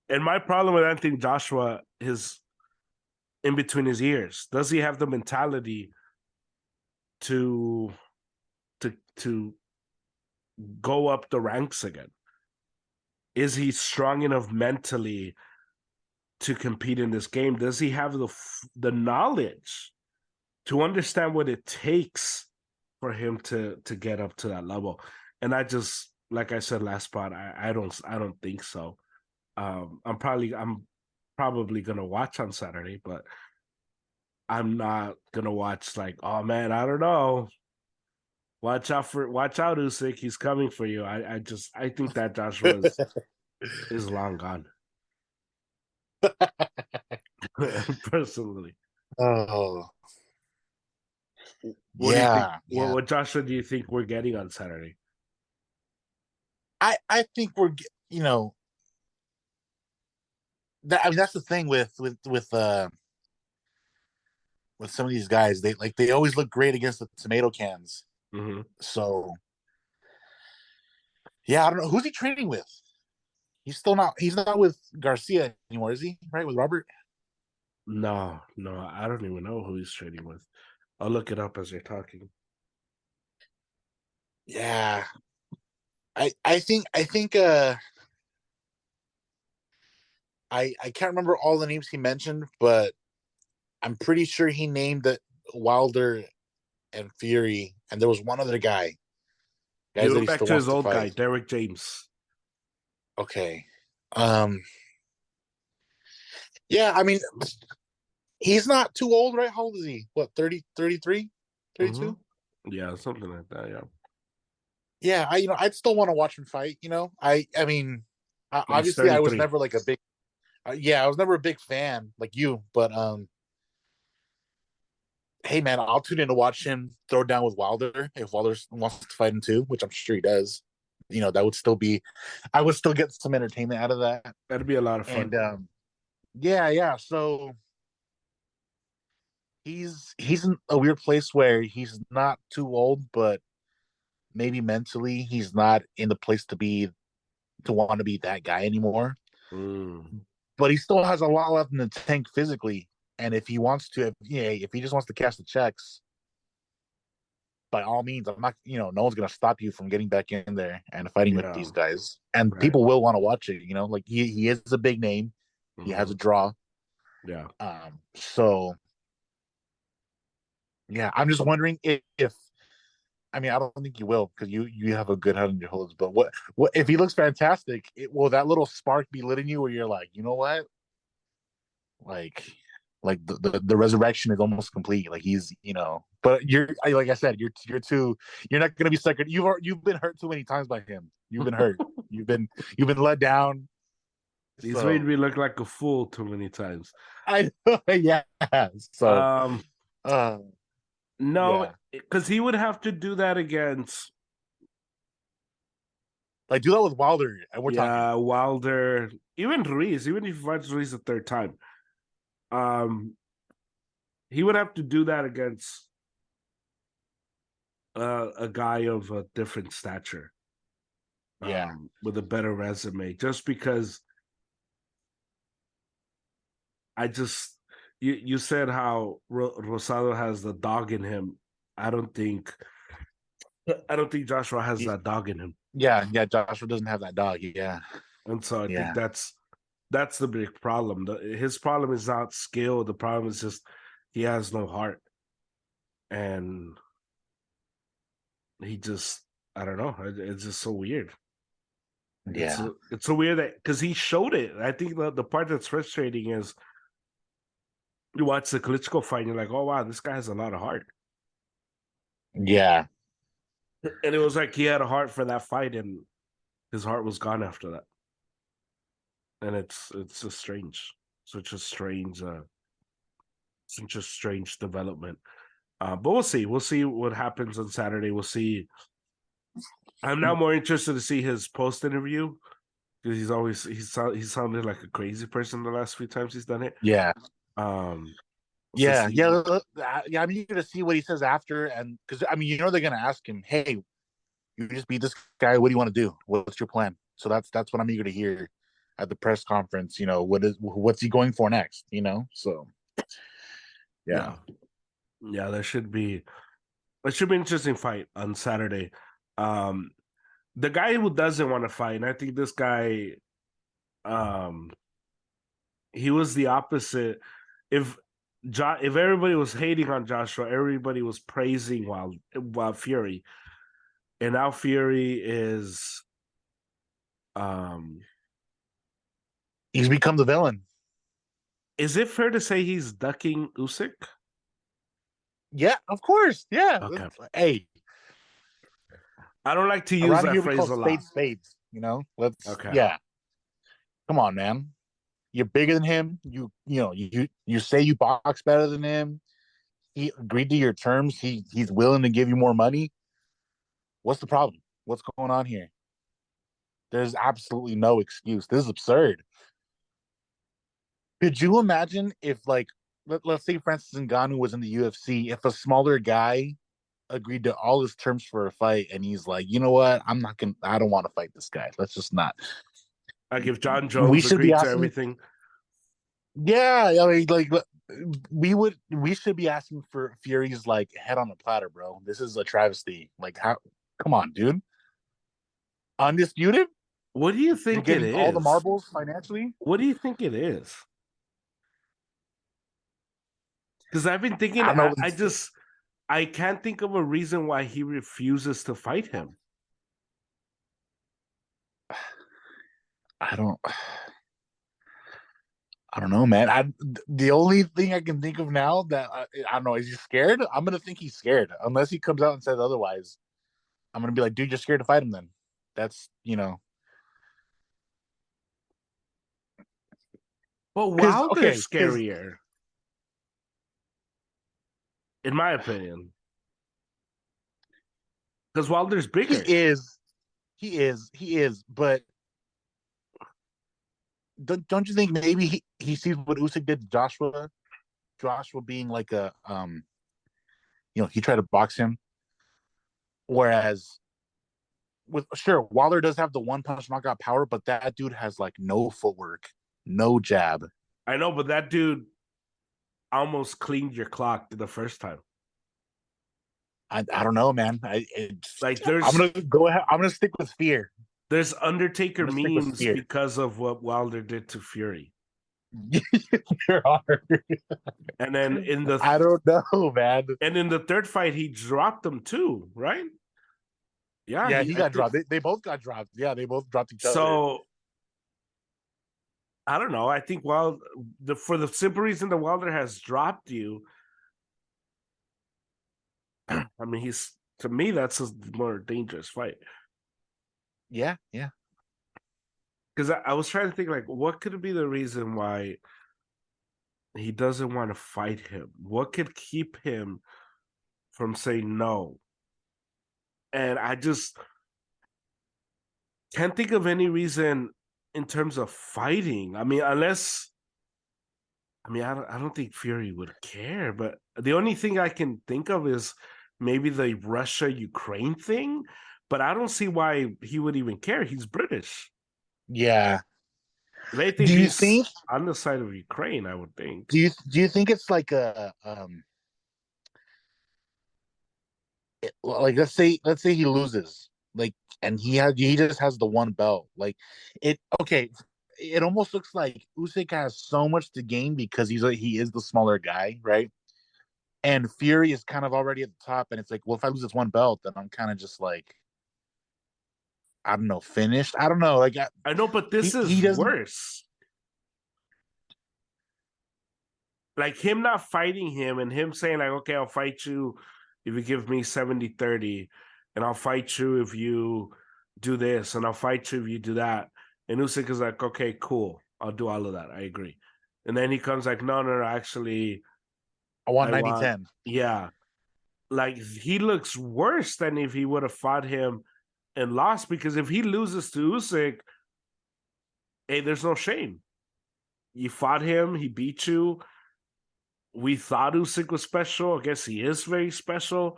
And my problem with Anthony Joshua is in between his ears. Does he have the mentality to to go up the ranks again? Is he strong enough mentally to compete in this game? Does he have the knowledge to understand what it takes for him to get up to that level? And I just, like I said last spot, I don't think so. I'm probably gonna watch on Saturday, but I'm not gonna watch like, oh man, I don't know. Watch out, Usyk, he's coming for you. I think that Joshua is long gone. Personally. Oh, What do you think? yeah, yeah. What Joshua do you think we're getting on Saturday? I think we're you know that I mean that's the thing with some of these guys. They always look great against the tomato cans. Mm-hmm. So yeah, I don't know who's he training with. He's not with Garcia anymore, is he? Right, with Robert? No, I don't even know who he's trading with. I'll look it up as you're talking. Yeah. I think I can't remember all the names he mentioned, but I'm pretty sure he named that Wilder and Fury, and there was one other He guys that went he back still to his wants to old guy, fight. Derek James. Okay. Um yeah, I mean he's not too old, right? How old is he? What, 30, 33, Mm-hmm. 32? Yeah, something like that. Yeah, Yeah, I'd still want to watch him fight, I mean he's obviously I was 33. never like a big yeah, I was never a big fan like you, but hey man, I'll tune in to watch him throw down with Wilder if Wilder wants to fight him too, which I'm sure he does. That would still be, I would still get some entertainment out of that. That'd be a lot of fun. And yeah, yeah. So he's in a weird place where he's not too old, but maybe mentally he's not in the place to want to be that guy anymore. Mm, But he still has a lot left in the tank physically. And if he wants to, if he just wants to cash the checks, by all means, I'm not, no one's gonna stop you from getting back in there and fighting with yeah, these guys. And right. people will want to watch it, like he is a big name. He has Mm-hmm. a draw. Yeah. So yeah, I'm just wondering if I mean I don't think you will because you have a good head on your shoulders. But what if he looks fantastic? Will that little spark be lit in you where you're like, you know what? Like the resurrection is almost complete. Like he's but like I said, you're not gonna be second. You've been hurt too many times by him. You've been hurt. You've been let down. He's made So me look like a fool too many times. I yeah. So Um, uh No, Yeah, because he would have to do that against like do that with Wilder, and we're talking. yeah Wilder, even Ruiz. Even if he fights Ruiz the third time, um, he would have to do that against a guy of a different stature, Yeah, with a better resume. Just because I just you said how Rosado has the dog in him. I don't think I don't think Joshua has he's that dog in him, yeah. Joshua doesn't have that dog. Yeah, and so I think yeah, that's the big problem. His problem is not skill. The problem is just he has no heart, and he just I don't know. It's just so weird. yeah, It's so weird that because he showed it. I think the part that's frustrating is you watch the Klitschko fight, and you're like, oh wow, this guy has a lot of heart. yeah, And it was like he had a heart for that fight, and his heart was gone after that. And it's just strange, such a strange, such a strange development. But we'll see. We'll see what happens on Saturday. We'll see. I'm now more interested to see his post interview because he sounded like a crazy person the last few times he's done it. yeah. Um, so Yeah, see, yeah, yeah. I'm eager to see what he says after, and because I mean, they're gonna ask him, "Hey, you just beat this guy. What do you want to do? What's your plan?" So that's what I'm eager to hear at the press conference. What's he going for next? So yeah, yeah, yeah, there should be an interesting fight on Saturday. Um, the guy who doesn't want to fight, and I think this guy, um, he was the opposite. If if everybody was hating on Joshua, everybody was praising while Fury, and now Fury is um. he's become the villain. Is it fair to say he's ducking Usyk? Yeah, of course. Yeah. Okay, Hey, I don't like to use around that here we call phrase a lot. spades spades. Let's Okay, yeah. Come on, man. You're bigger than him. You say you box better than him. He agreed to your terms. He's willing to give you more money. What's the problem? What's going on here? There's absolutely no excuse. This is absurd. Could you imagine if, like, let's say Francis Ngannou was in the UFC, if a smaller guy agreed to all his terms for a fight and he's like, you know what, I don't want to fight this guy. Let's just not. like if John We Jones should be agreed to asking, everything, yeah, I mean, like, we should be asking for Fury's like head on a platter, bro. This is a travesty. Like, how? Come on, dude. Undisputed. what do you You're think it getting all the is? marbles financially. What do you think it is? Because I've been thinking, I don't know. I can't think of a reason why he refuses to fight him. I don't. I don't know, man. The only thing I can think of now that I don't know is he scared. I'm gonna think he's scared unless he comes out and says otherwise. I'm gonna be like, dude, you're scared to fight him. Then that's. But Because Wilder's okay, because scarier, in my opinion, because Wilder's he bigger. is, he is. But don't you think maybe he sees what Usyk did to Joshua? Joshua being like he tried to box him, whereas with sure Wilder does have the one punch knockout power, but that dude has like no footwork, no jab. I know, but that dude almost cleaned your clock the first time. I don't know, man. Like I'm gonna go ahead. I'm gonna stick with fear. there's I'm Undertaker gonna stick with memes fear. because of what Wilder did to Fury. There are. And then I don't know, man. in the third fight, he dropped him too, right? Yeah, Yeah, he he I got think dropped. They both got dropped. Yeah, they both dropped each other. so. I don't know. I think for the simple reason that Wilder has dropped you, I mean, he's to me that's a more dangerous fight. Yeah, yeah. Because I was trying to think like, what could be the reason why he doesn't want to fight him? What could keep him from saying no. And I just can't think of any reason in terms of fighting. I mean, I don't think Fury would care, but the only thing I can think of is maybe the Russia Ukraine thing, but I don't see why he would even care. He's British. Yeah. If anything, Do you he's think? on the side of Ukraine, I would think. Do you think it's like like let's say he loses, like, and he just has the one belt, like, it okay, it almost looks like Usyk has so much to gain because he is the smaller guy, right? And Fury is kind of already at the top, and it's like, well, if I lose this one belt, then I'm kind of just like, I don't know, finished. I don't know, like, I know, but this he is doesn't. worse. Like him not fighting him and him saying, like, okay, I'll fight you if you give me 70-30, and I'll fight you if you do this, and I'll fight you if you do that. And Usyk is like, okay, cool. I'll do all of that. I agree. And then he comes like, no, actually, I want I ninety want, ten. yeah. Like he looks worse than if he would have fought him and lost, because if he loses to Usyk, hey, there's no shame. You fought him, he beat you. We thought Usyk was special. I guess he is very special.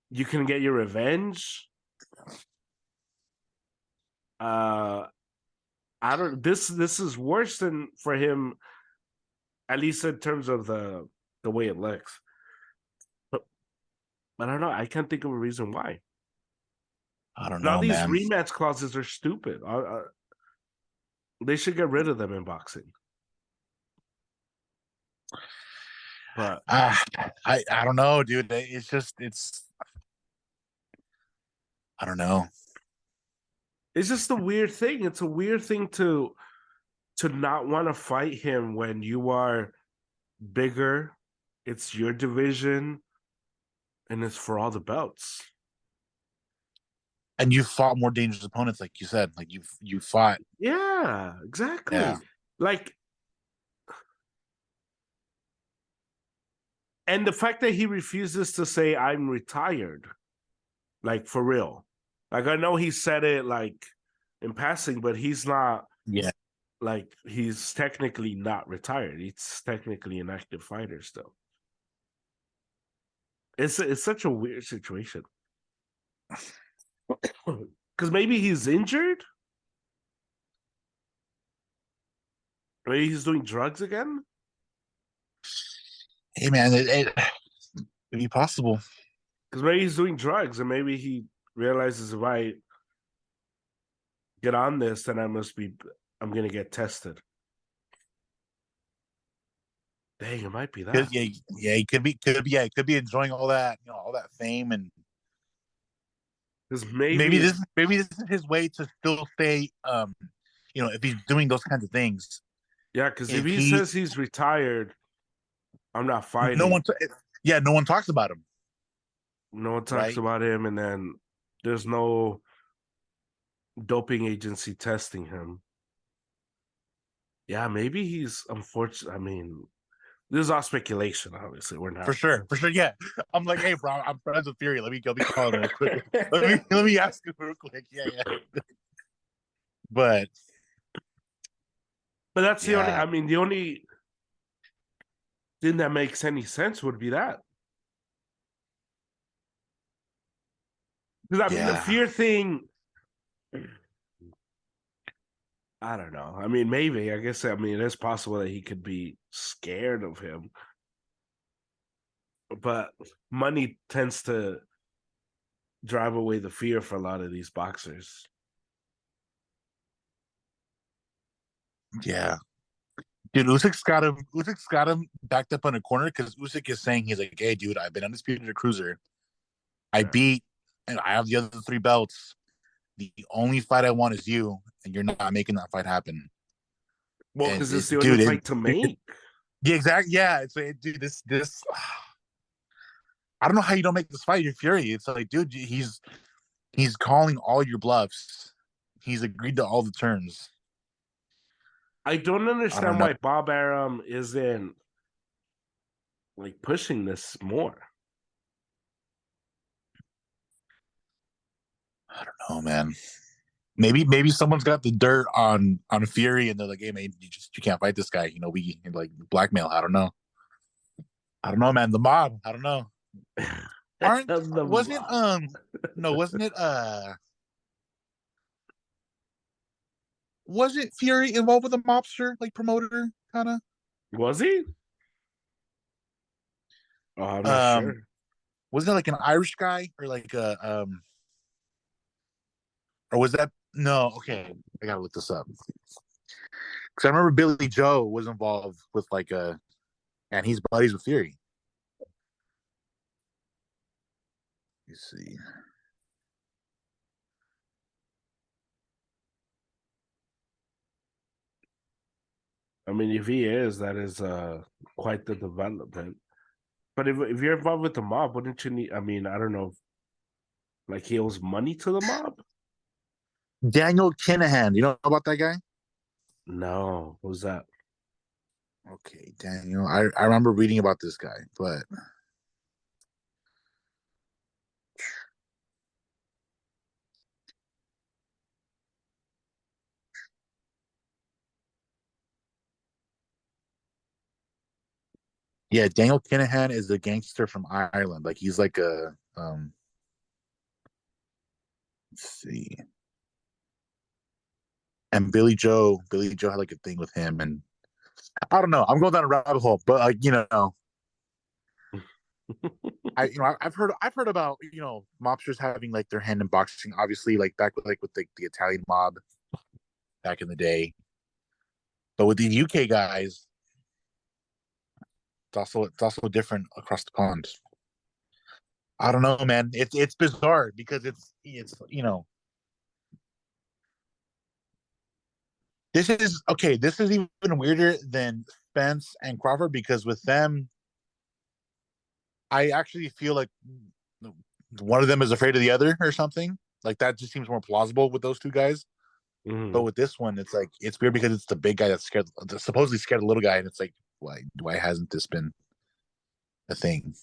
You can get your revenge. Uh I don't this is worse than for him, at least in terms of the way it looks. But I don't know. I can't think of a reason why. I don't Now know, these man. rematch clauses are stupid. They should get rid of them in boxing. But uh, I don't know, dude. It's I don't know. it's just a weird thing. It's a weird thing to not want to fight him when you are bigger. It's your division, and it's for all the belts. And you fought more dangerous opponents, like you said. Like you fought. Yeah, Yeah, exactly. Like, and the fact that he refuses to say I'm retired, like for real. Like I know he said it like in passing, but he's not, yeah. like he's technically not retired. He's technically an active fighter still. It's such a weird situation. Because maybe he's injured. Maybe he's doing drugs again. Hey, man, it could be possible. Because maybe he's doing drugs, and maybe he realizes if I get on this, then I'm gonna get tested. Dang, it might be that. Yeah, yeah. He could be enjoying all that, all that fame, and Because maybe if maybe this is his way to still stay. If he's doing those kinds of things, yeah, because if if he he says he's retired, I'm not no fighting. one, yeah, no one talks about him, No one talks right? about him, and then there's no doping agency testing him. Yeah, maybe he's unfortunate. I mean, this is all speculation. Obviously, we're not. For sure, yeah. I'm like, hey, bro, I'm friends with Fury. Let me call him real quick. Let me ask him real quick. Yeah, yeah. But But that's the only. yeah, I mean, the only thing that makes any sense would be that. Because I mean, the yeah, fear thing. I don't know. I mean, maybe. I guess. I mean, it's possible that he could be scared of him, but money tends to drive away the fear for a lot of these boxers. yeah. Dude, Usyk's got him backed up on a corner because Usyk is saying, he's like, hey, dude, I've been undisputed at cruiser. I Yeah. beat, and I have the other three belts. The only fight I want is you, and you're not making that fight happen. Well, And because it's the only fight to make. yeah, exactly. Yeah, dude, this. I don't know how you don't make this fight your Fury. It's like, dude, he's calling all your bluffs. He's agreed to all the terms. I don't I don't understand know. why Bob Arum isn't like pushing this more. Oh man, maybe someone's got the dirt on Fury, and they're like, hey man, you can't fight this guy. We like blackmail. I don't know, man. The mob. I don't know. Aren't The wasn't mob. no wasn't it wasn't Fury involved with a mobster like promoter kind of? Was he? Oh, I'm not Um, sure. wasn't it like an Irish guy or like a or was that no? Okay, I gotta look this up because I remember Billy Joe was involved with like a and he's buddies with Fury. You see, I mean, if he is, that is quite the development. But if you're involved with the mob, wouldn't you need? I mean, I don't know, like he owes money to the mob. Daniel Kinahan. You know about that guy? No, who's that? Okay, Daniel. I remember reading about this guy, but yeah, Daniel Kinahan is a gangster from Ireland. Like he's like a let's see. And Billy Joe had like a thing with him, and I don't know. I'm going down a rabbit hole, but like I've heard about mobsters having like their hand in boxing. Obviously, like back with the Italian mob back in the day, but with the UK guys, it's also different across the pond. I don't know, man. It's bizarre because it's this is okay. This is even weirder than Spence and Crawford because with them, I actually feel like one of them is afraid of the other or something. Like that just seems more plausible with those two guys. But Mm, with this one, it's like it's weird because it's the big guy that's scared, supposedly scared of the little guy, and it's like, why hasn't this been a thing?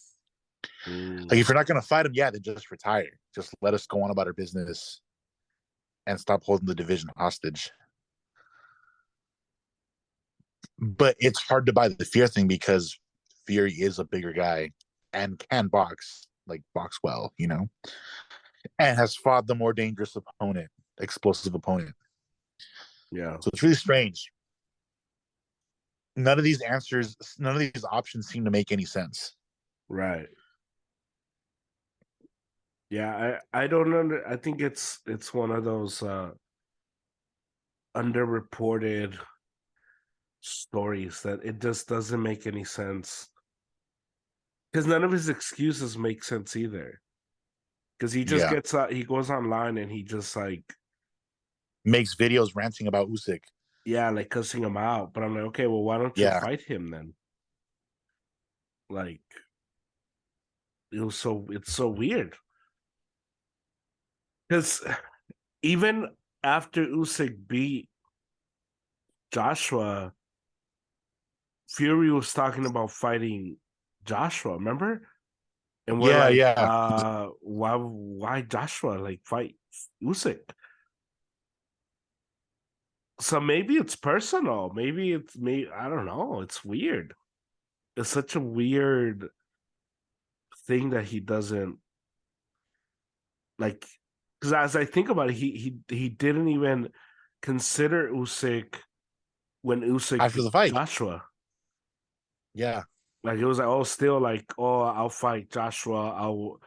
mm. Like if you're not gonna fight him, yeah, then just retire. Just let us go on about our business and stop holding the division hostage. But it's hard to buy the fear thing because Fury is a bigger guy and can box, like box well, and has fought the more dangerous opponent, explosive opponent. Yeah, So it's really strange. None of these options seem to make any sense. right. Yeah, I don't under. I think it's one of those underreported stories that it just doesn't make any sense because none of his excuses make sense either. Because he just Yeah, gets out, he goes online and he just like, makes videos ranting about Usyk. yeah, like cussing him out. But I'm like, okay, well, why don't you Yeah, fight him then? Like, it's so weird because even after Usyk beat Joshua, Fury was talking about fighting Joshua. Remember? And we're yeah, like, yeah. why Joshua? Like, fight Usyk. So maybe it's personal. Maybe it's me. I don't know. It's weird. It's such a weird thing that he doesn't like. Because as I think about it, he didn't even consider Usyk when Usyk After beat the fight, Joshua. yeah. Like it was like, oh, still like, oh, I'll fight Joshua. I'll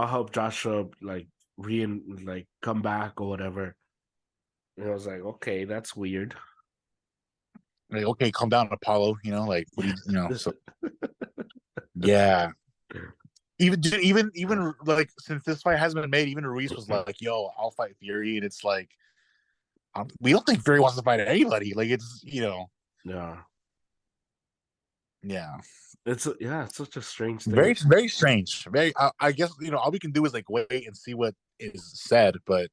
help Joshua like like come back or whatever. And I was like, okay, that's weird. Like, okay, calm down, Apollo. Like what do So yeah. Even like since this fight hasn't been made, even Ruiz was like, "Yo, I'll fight Fury," and it's like, we don't think Fury wants to fight anybody. Like it's Yeah. yeah, It's such a strange thing. very very strange. Very, I guess all we can do is like wait and see what is said, but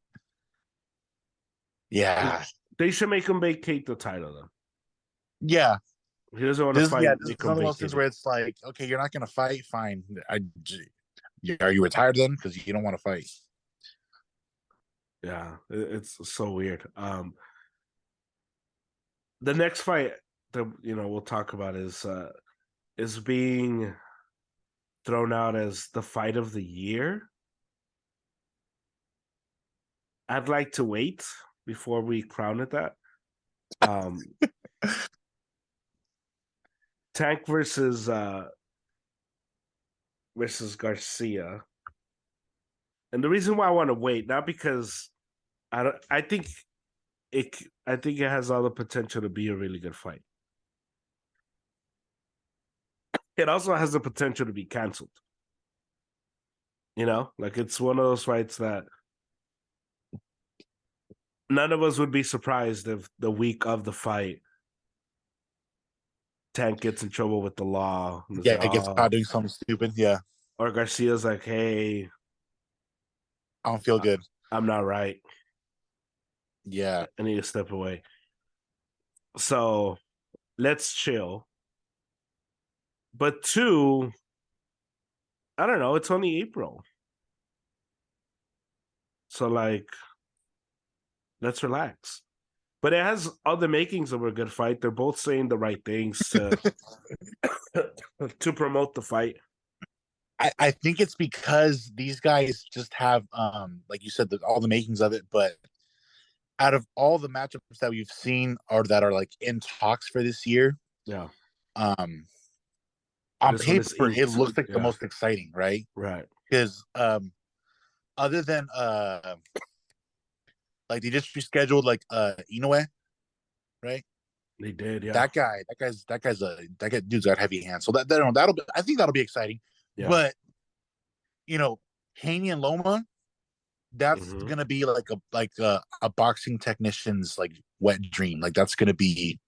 yeah, They should make him vacate the title though. yeah. He doesn't want to fight, This is make him one of those vacate things it. where it's like, okay, you're not gonna fight, fine. Are you retired then? Because you don't want to fight. Yeah, it's so weird. The next fight that we'll talk about is being thrown out as the fight of the year. I'd like to wait before we crown it that. Um, Tank versus Garcia, and the reason why I want to wait, not because I don't, I think it has all the potential to be a really good fight. It also has the potential to be canceled. Like it's one of those fights that none of us would be surprised if the week of the fight, Tank gets in trouble with the law. And Yeah, like, it gets oh, caught doing something stupid. Yeah, or Garcia's like, hey, I don't feel good. I'm not right. Yeah, I need to step away. So let's chill. But two, I don't know, it's only April. So like, let's relax. But it has all the makings of a good fight. They're both saying the right things to to promote the fight. I think it's because these guys just have like you said, all the makings of it. But out of all the matchups that we've seen or that are like in talks for this year, Yeah. um, on This one is paper it inked. looks like the Yeah. most exciting, right? Right. Because other than like they just rescheduled like Inoue, right? They did, yeah. That guy dude's got heavy hands. So that'll be, I think that'll be exciting. Yeah. But you know, Haney and Loma, that's Mm-hmm. gonna be like a boxing technician's like wet dream. Like that's gonna be,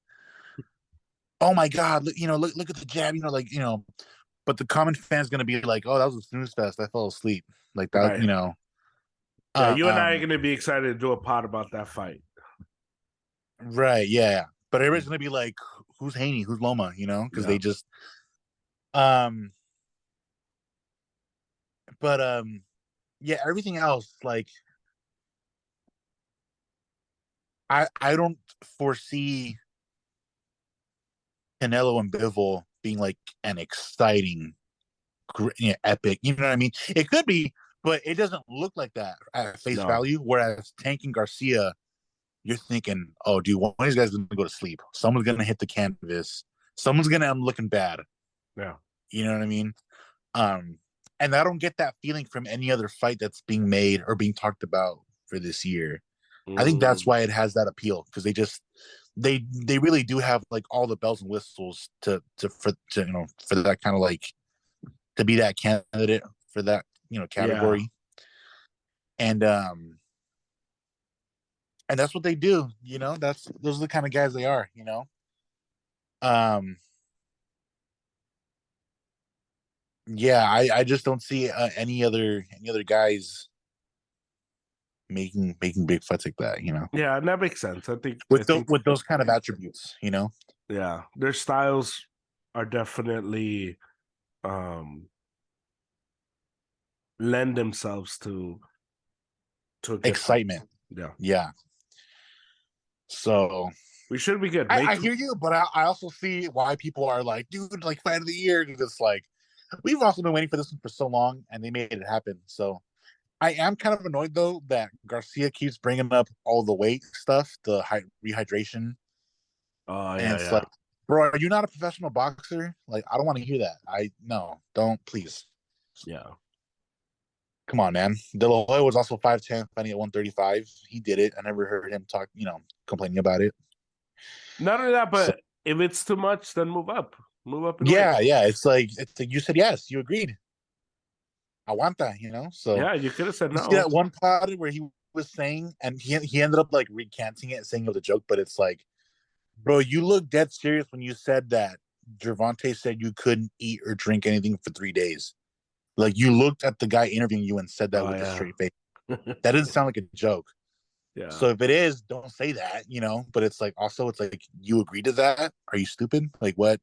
oh my god, look at the jab, like but the common fan's gonna be like, oh, that was a snooze fest. I fell asleep. Like that, Right. Yeah, Uh, you and I are um, going to be excited to do a pod about that fight. right, yeah. But everybody's gonna be like, who's Haney? Who's Loma? Because Yeah. they just um but yeah, everything else, like I don't foresee Canelo and Bivol being like an exciting, epic. You know what I mean? It could be, but it doesn't look like that at face No. value. Whereas Tank and Garcia, you're thinking, oh, dude, one of these guys is gonna go to sleep. Someone's gonna hit the canvas. Someone's gonna end looking bad. Yeah. You know what I mean? Um, and I don't get that feeling from any other fight that's being made or being talked about for this year. I think that's Mm, why it has that appeal, because they really do have like all the bells and whistles for that kind of like to be that candidate for that yeah. category. And that's what they do. Those are the kind of guys they are. um yeah, I just don't see any other guys making big fights like that. Yeah, and that makes sense. I with think with those kind of attributes. yeah, their styles are definitely um lend themselves to a good fight. Excitement. Yeah. Yeah. So We should be good. I hear you, but I also see why people are like, dude, like fight of the year. And it's like, we've also been waiting for this one for so long, and they made it happen. So I am kind of annoyed though that Garcia keeps bringing up all the weight stuff, the rehydration, Oh and yeah, it's yeah. like, bro, are you not a professional boxer? Like, I don't want to hear that. No, don't, please. Yeah. Come on, man. De La Hoya was also 5'10", fighting at 135. He did it. I never heard him talk, complaining about it. Not only that, So but if it's too much, then move up. Move up in weight. yeah, it's like you said yes, you agreed. I want that. So Yeah, you could have said you see no. that one pod where he was saying, and he ended up like recanting it, saying it was a joke, but it's like, bro, you look dead serious when you said that Gervonta said you couldn't eat or drink anything for 3 days. Like, you looked at the guy interviewing you and said that Oh with a yeah. straight face. That doesn't sound like a joke. Yeah. So if it is, don't say that. But it's like, also, it's like, you agree to that? Are you stupid? Like, what?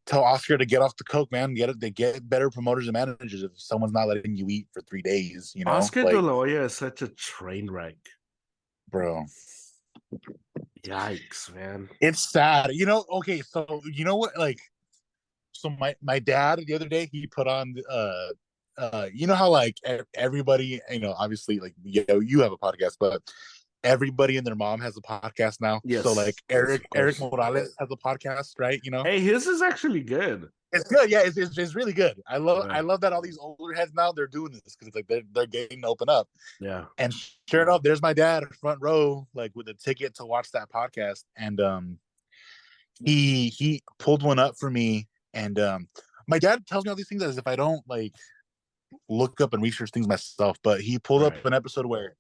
tell Oscar to get off the coke, man. Get it. They get better promoters and managers if someone's not letting you eat for 3 days. Oscar De Like, La Hoya is such a train wreck. bro, Yikes, man. it's sad. Okay, so you know what? Like, so my dad the other day he put on you know how like everybody, obviously like you have a podcast, but everybody and their mom has a podcast now. So like Yes, yes, of Eric course. Morales has a podcast, right? Hey, his is actually good. It's good. Yeah, it's really good. I Yeah, love that all these older heads now they're doing this because it's like they're getting to open up. yeah, And sure enough, there's my dad front row, like with a ticket to watch that podcast. And he pulled one up for me. And my dad tells me all these things as if I don't like look up and research things myself. But he pulled up right. an episode where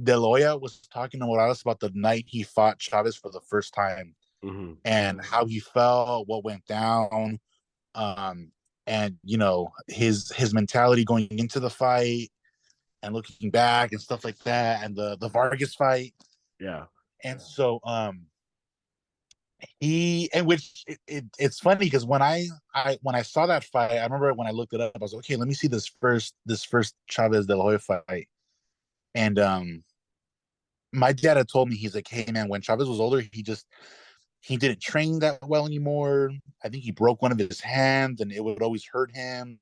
De La Hoya was talking to Morales about the night he fought Chavez for the first time Hmm. and how he felt, what went down, um, and his mentality going into the fight and looking back and stuff like that, and the Vargas fight. Yeah. And so he and which it's funny because when I saw that fight, I remember when I looked it up, I was like, okay, let me see this first Chavez De La Hoya fight. And my dad had told me, he's like, hey man, when Chavez was older, he didn't train that well anymore. I think he broke one of his hands and it would always hurt him.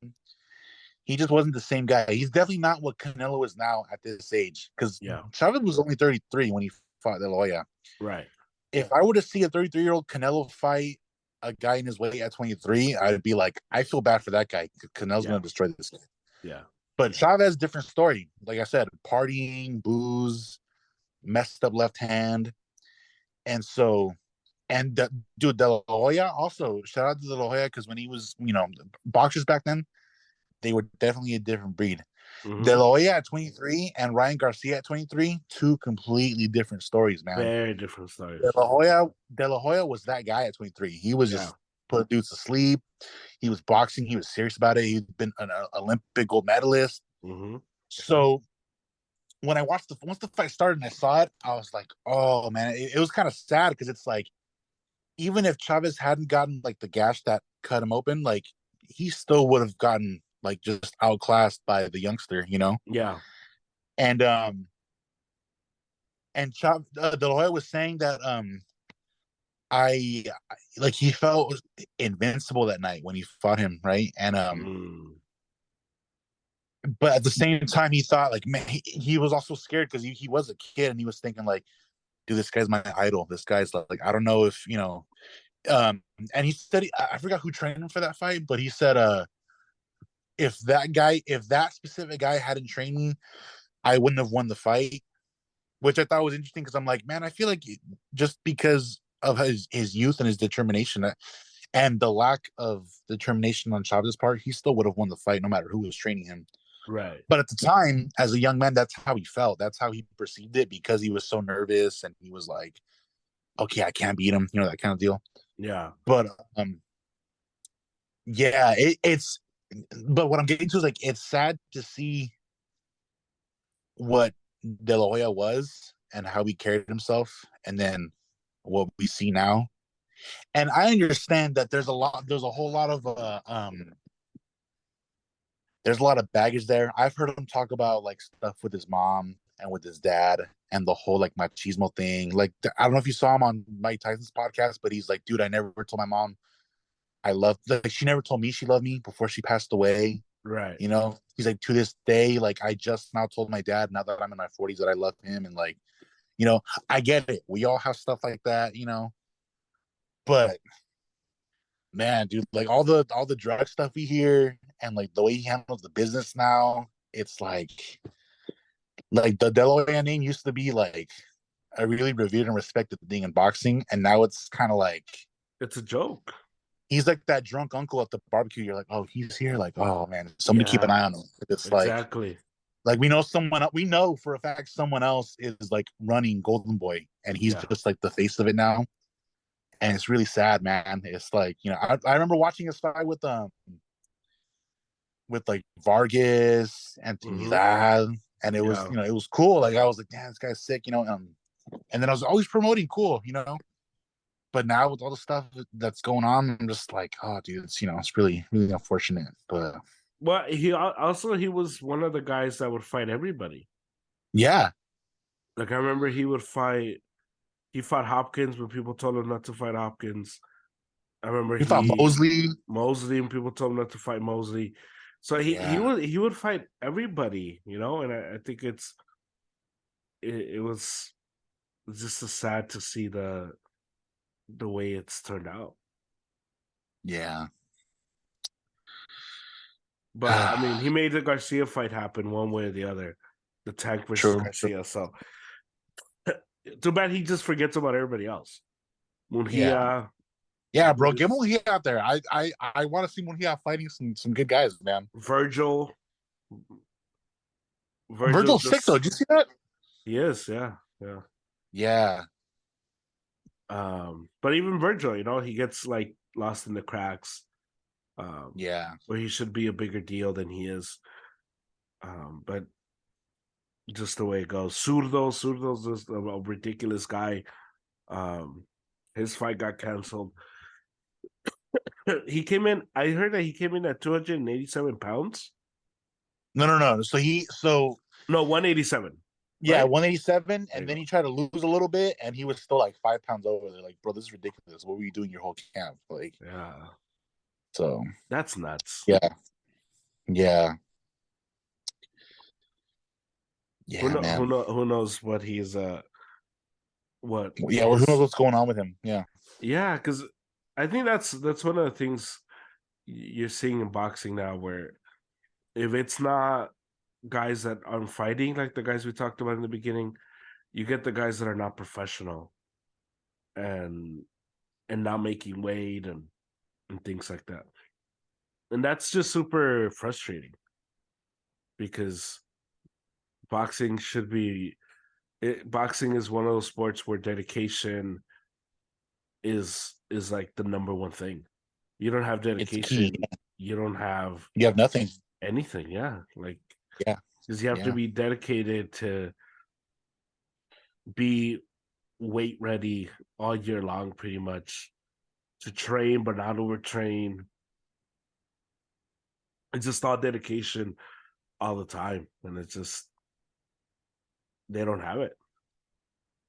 He just wasn't the same guy. He's definitely not what Canelo is now at this age. Because Yeah. Chavez was only 33 when he fought De La Hoya. Right. If I were to see a 33-year-old Canelo fight a guy in his weight at 23, I'd be like, I feel bad for that guy. Canelo's Yeah. going to destroy this guy. Yeah. But Chavez, different story. Like I said, partying, booze, messed up left hand. And so, dude, De La Hoya also, shout out to De La Hoya because when he was, boxers back then, they were definitely a different breed. De Hmm. La Hoya at 23 and Ryan Garcia at 23, two completely different stories, man. Very different De stories. La Hoya, De La Hoya was that guy at 23. He was Yeah. just put dudes to sleep. He was boxing. He was serious about it. He'd been an Olympic gold medalist. Hmm. So when I watched once the fight started and I saw it, I was like, oh man, it was kind of sad because it's like, even if Chavez hadn't gotten like the gash that cut him open, like he still would have gotten like just outclassed by the youngster. Yeah. And De La Hoya was saying that I like he felt invincible that night when he fought him, right? And Mm. but at the same time he thought like, man, he was also scared because he was a kid and he was thinking like, dude, this guy's my idol. This guy's like I don't know if um and he said I forgot who trained him for that fight, but he said if that specific guy hadn't trained me, I wouldn't have won the fight, which I thought was interesting because I'm like, man, I feel like just because of his youth and his determination and the lack of determination on Chavez's part, he still would have won the fight no matter who was training him. Right. But at the time, as a young man, that's how he felt. That's how he perceived it because he was so nervous and he was like, okay, I can't beat him, that kind of deal. Yeah. But yeah, it's. But what I'm getting to is like it's sad to see what De La Hoya was and how he carried himself, and then what we see now. And I understand that there's a whole lot of there's a lot of baggage there. I've heard him talk about like stuff with his mom and with his dad and the whole like machismo thing. Like I don't know if you saw him on Mike Tyson's podcast, but he's like, dude, I never told my mom I loved, like she never told me she loved me before she passed away. Right. He's like, to this day, like I just now told my dad now that I'm in my 40s that I love him. And like, I get it. We all have stuff like that. But man, dude, like all the drug stuff we hear and like the way he handles the business now, it's like the De La Hoya name used to be like a really revered and respected thing in boxing, and now it's kind of like It's a joke. he's like that drunk uncle at the barbecue. You're like, oh, he's here. Like, oh man, somebody keep an Yeah. eye on him. It's Exactly. like we know for a fact someone else is like running Golden Boy, and he's Yeah. just like the face of it now. And it's really sad, man. It's like I remember watching his fight with like Vargas and Hmm. Trinidad, and it was Yeah. it was cool. Like I was like, damn, this guy's sick. And then I was always promoting cool. but now with all the stuff that's going on, I'm just like, oh, dude, it's really, really unfortunate. But Well, he was one of the guys that would fight everybody. yeah, Like I remember he fought Hopkins when people told him not to fight Hopkins. I remember he fought Mosley. Mosley when people told him not to fight Mosley. So Yeah, he would fight everybody, and I think it was just so sad to see the way it's turned out. yeah. But I mean, he made the Garcia fight happen one way or the other, the Tank versus True, true. Garcia. So too bad he just forgets about everybody else. Yeah, Mungia, yeah, bro. Get Diaz, Mujia out there. I want to see Mujia fighting some good guys, man. Virgil, Virgil Virgil's sick though. just Did you see that? he is, yeah, yeah. Yeah, But even Virgil, he gets like lost in the cracks, yeah, where he should be a bigger deal than he is. But just the way it goes. Surdo's just a ridiculous guy. Um, his fight got canceled. He came in. I heard that he came in at 287 pounds. no. So No, 187. yeah, Right? 187, There and you then go. he tried to lose a little bit, and he was still like 5 pounds over. They're like, bro, this is ridiculous. What were you doing your whole camp? Like, Yeah, so that's nuts. yeah, yeah, Who yeah, know, who man. know, who knows what he's what Yeah, well, who knows his what's going on with him? Yeah, yeah, because I think that's one of the things you're seeing in boxing now, where if it's not guys that aren't fighting like the guys we talked about in the beginning, you get the guys that are not professional and not making weight and things like that. And that's just super frustrating because boxing should be boxing is one of those sports where dedication is like the number one thing. You don't have it's key. dedication, you don't have You have nothing. anything. Yeah, like Yeah, because you have to yeah, be dedicated to be weight ready all year long, pretty much to train but not overtrain. It's just all dedication all the time, and it's just they don't have it.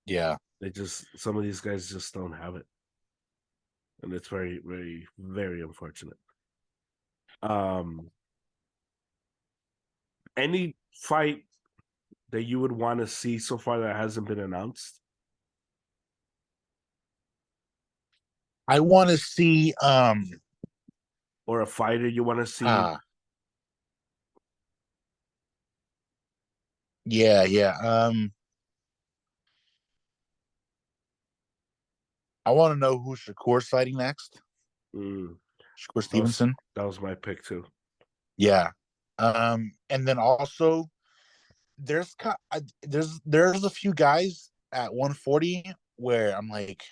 yeah. They just some of these guys just don't have it, and it's very, very, very unfortunate. Um, any fight that you would want to see so far that hasn't been announced, I want to see. or a fighter you want to see? Ah, yeah, yeah. I want to know who Shakur's fighting next. Mm, Shakur that was Stevenson. that was my pick too. Yeah. And then also there's a few guys at 140 where I'm like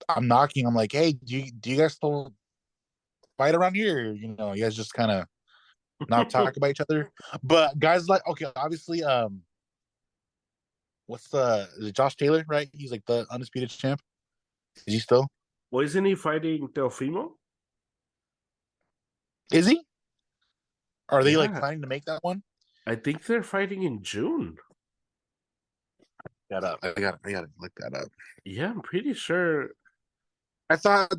I'm knocking. I'm like, hey, do you guys still fight around here? You guys just kind of not talk about each other. But guys like, okay, obviously, is it Josh Taylor, right? He's like the undisputed champ. Is he still? Well, isn't he fighting Teofimo? Is he? Are they like Yeah, planning to make that one? I think they're fighting in June. That up. I gotta look that up. Yeah, I'm pretty sure. I thought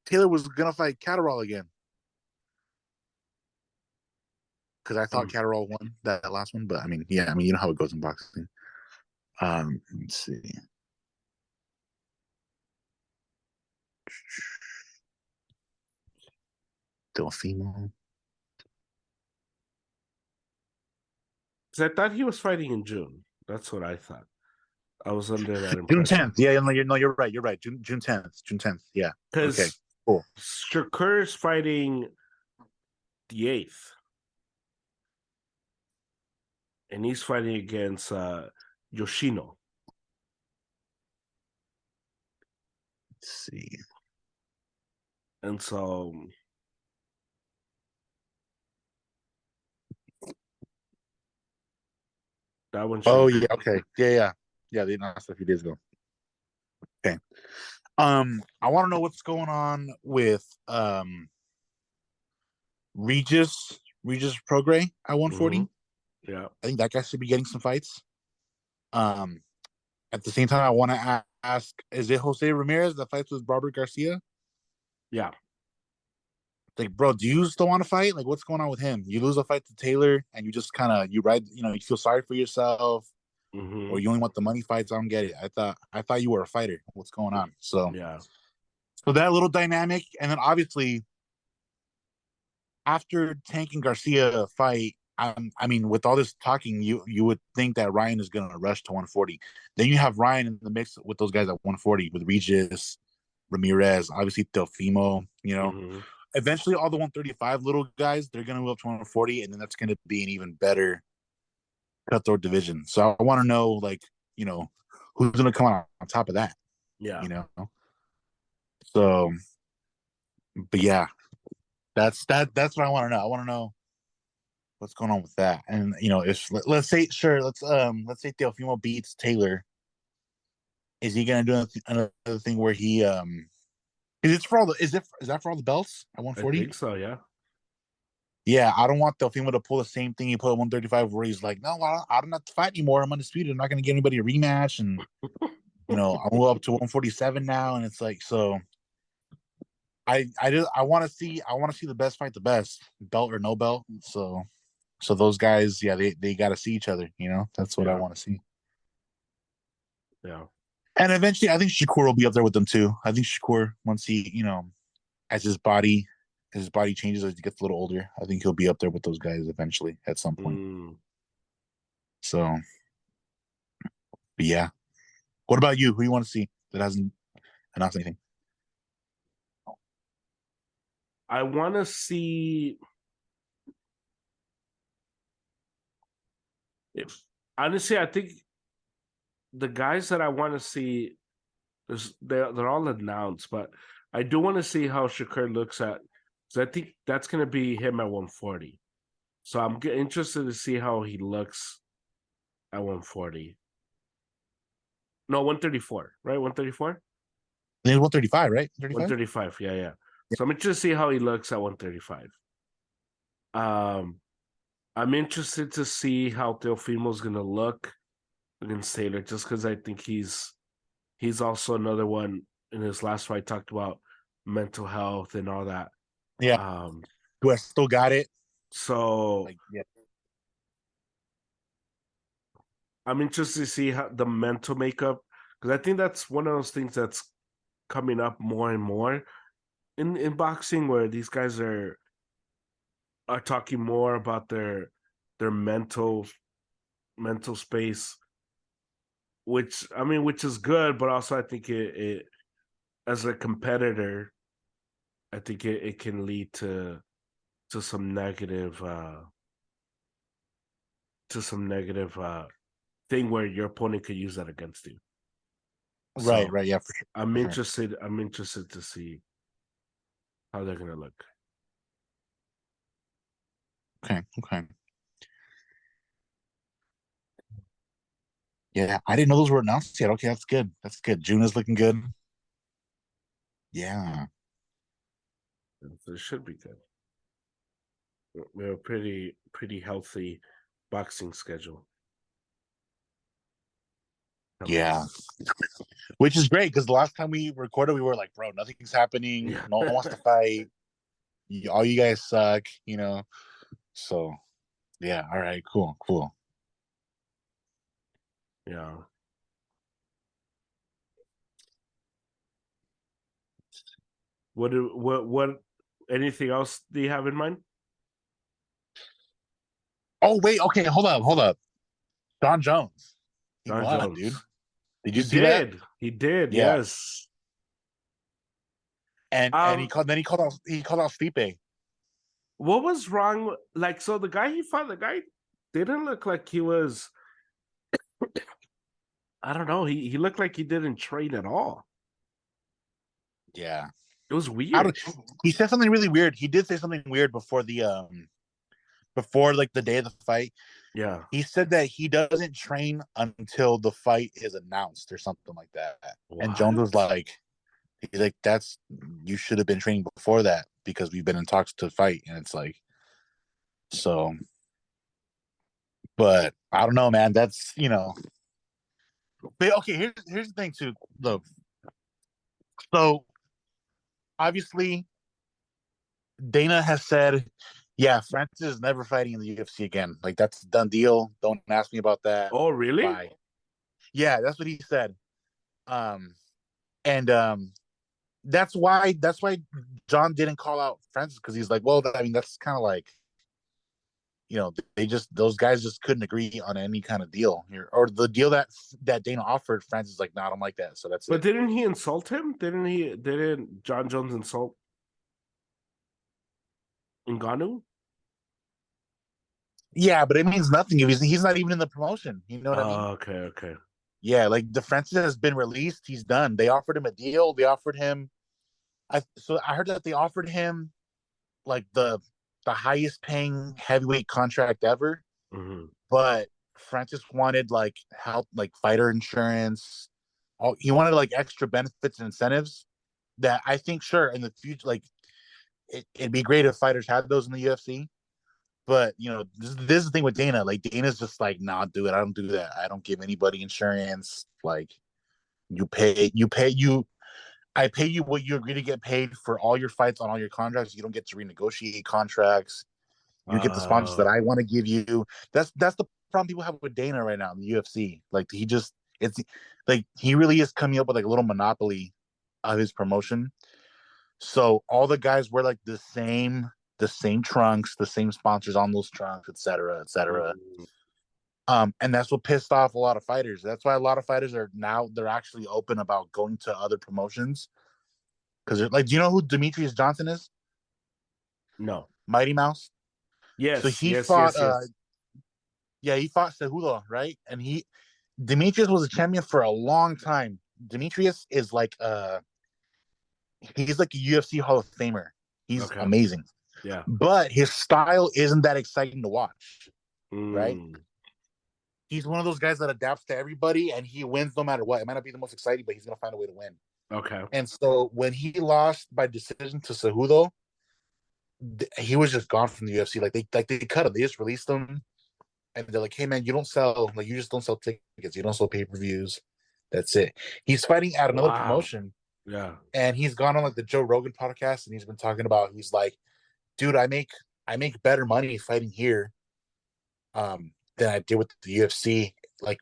Taylor was gonna fight Catterall again because I thought Um, Catterall won that last one. But I mean, yeah, I mean, you know how it goes in boxing. Let's see. Delfino. 'Cause I thought he was fighting in June. That's what I thought. I was under that June impression. 10th. Yeah, no, you're right. You're right. June 10th. June 10th. Yeah. Okay. Because Cool. Shakur is fighting the 8th, and he's fighting against Yoshino. Let's see. And so that one Oh should yeah. Okay. Yeah, yeah, yeah. They announced a few days ago. Okay. I want to know what's going on with Regis Prograis at Mm-hmm. 140. Yeah. I think that guy should be getting some fights. Um, at the same time, I want to ask: is it Jose Ramirez that fights with Robert Garcia? Yeah. Like, bro, do you still want to fight? Like, what's going on with him? You lose a fight to Taylor, and you just kind of you ride. You feel sorry for yourself, Mm-hmm. or you only want the money fights. I don't get it. I thought you were a fighter. What's going on? So, Yeah. so that little dynamic, and then obviously after Tank and Garcia fight, I mean, with all this talking, you would think that Ryan is going to rush to 140. Then you have Ryan in the mix with those guys at 140 with Regis, Ramirez, obviously Teofimo. Mm-hmm. Eventually all the 135 little guys they're going to move up to 140, and then that's going to be an even better cutthroat division. So I want to know, like, who's going to come out on top of that. Yeah. You know, so but yeah, that's what I want to know. I want to know what's going on with that. And if let's say sure, let's say Teofimo beats Taylor, is he gonna do another thing where he is that for all the belts at I 140? think so. Yeah. Yeah, I don't want Teofimo to pull the same thing he put at 135 where he's like, no, I don't have to fight anymore. I'm undisputed. I'm not gonna give anybody a rematch, and I'm up to 147 now, and it's like so. I want to see the best fight the best, belt or no belt. So those guys, yeah, they got to see each other. That's what I Yeah. want to see. Yeah. And eventually, I think Shakur will be up there with them too. I think Shakur, once he, as his body changes as he gets a little older, I think he'll be up there with those guys eventually at some point. Mm. So, but yeah. What about you? Who you want to see that hasn't announced anything? I want to see if honestly, I think the guys that I want to see, they're all announced, but I do want to see how Shakur looks at. Because I think that's going to be him at 140. So I'm interested to see how he looks at 140. No, 134, right? 134? I think it's 135, right? 35. 135, yeah, yeah. So I'm interested to see how he looks at 135. Um, I'm interested to see how Teofimo's going to look against Taylor, just because I think he's also another one in his last fight talked about mental health and all that. Yeah. Do I still got it? So Like, yeah. I'm interested to see how the mental makeup, because I think that's one of those things that's coming up more and more in boxing, where these guys are talking more about their mental space, which is good, but also I think it as a competitor, I think it can lead to some negative thing where your opponent could use that against you. Right, So right, yeah, for sure. I'm For sure. interested. I'm interested to see how they're gonna look. Okay, okay. Yeah, I didn't know those were announced yet. Okay, that's good. That's good. June is looking good. Yeah. So it should be good. We have a pretty healthy boxing schedule. Yeah. Which is great because the last time we recorded, we were like, bro, nothing's happening. Yeah. No one wants to fight. All you guys suck, So, yeah. All right. Cool. Cool. Yeah. What anything else do you have in mind? Oh, wait. Okay. Hold up. Hold up. John Jones. He John won, dude. Jones. Did you He see that? did. He did. Yeah. Yes. And he called out Stipe. What was wrong? Like, so the guy he fought, the guy didn't look like he was. I don't know. He looked like he didn't train at all. Yeah. It was I weird. don't, he said something really weird. He did say something weird before like the day of the fight. Yeah. He said that he doesn't train until the fight is announced or something like that. And Jones was What? like, He's like, that's you should have been training before that because we've been in talks to fight, and it's like so. But I don't know, man. That's But okay, here's the thing too, though. So obviously, Dana has said, yeah, Francis is never fighting in the UFC again. Like that's a done deal. Don't ask me about that. Oh, really? Bye. Yeah, that's what he said. Um, and that's why John didn't call out Francis because he's like, well, I mean, that's kind of like they just those guys just couldn't agree on any kind of deal here or the deal that Dana offered. Francis is like, no, I don't like that, so that's But it. didn't he insult him? Didn't John Jones insult Ngannou? Yeah, but it means nothing if he's not even in the promotion. You know what I mean? Oh, okay, okay. Yeah, like the Francis has been released. He's done. They offered him a deal. They offered him. I heard that they offered him like the highest paying heavyweight contract ever, Mm-hmm. but Francis wanted like help, like fighter insurance. He wanted like extra benefits and incentives that I think sure in the future, like it'd be great if fighters had those in the UFC. But this is the thing with Dana. Like Dana's just like, nah, dude, I don't do that. I don't give anybody insurance. Like you I pay you what you agree to get paid for all your fights on all your contracts. You don't get to renegotiate contracts. You get the sponsors that Uh, I want to give you. That's the problem people have with Dana right now in the UFC. Like it's like he really is coming up with like a little monopoly of his promotion. So all the guys wear like the same trunks, the same sponsors on those trunks, et cetera, et cetera. mm, And that's what pissed off a lot of fighters. That's why a lot of fighters they're actually open about going to other promotions because like, do you know who Demetrius Johnson is? no. Mighty Mouse. So Yes, he yes, fought yes, yes. yeah, he fought Cejudo, right? And Demetrius was a champion for a long time. Demetrius is like he's like a UFC Hall of Famer. He's Okay. amazing. Yeah. But his style isn't that exciting to watch, right? Mm, He's one of those guys that adapts to everybody and he wins no matter what. It might not be the most exciting, but he's gonna find a way to win. okay. And so when he lost by decision to Cejudo, he was just gone from the UFC. Like they cut him. They just released him and they're like, "Hey man, you just don't sell tickets. You don't sell pay-per-views. That's it." He's fighting at another Wow. promotion, Yeah. and he's gone on like the Joe Rogan podcast, and he's been talking about. He's like, "Dude, I make better money fighting here, than I did with the UFC, like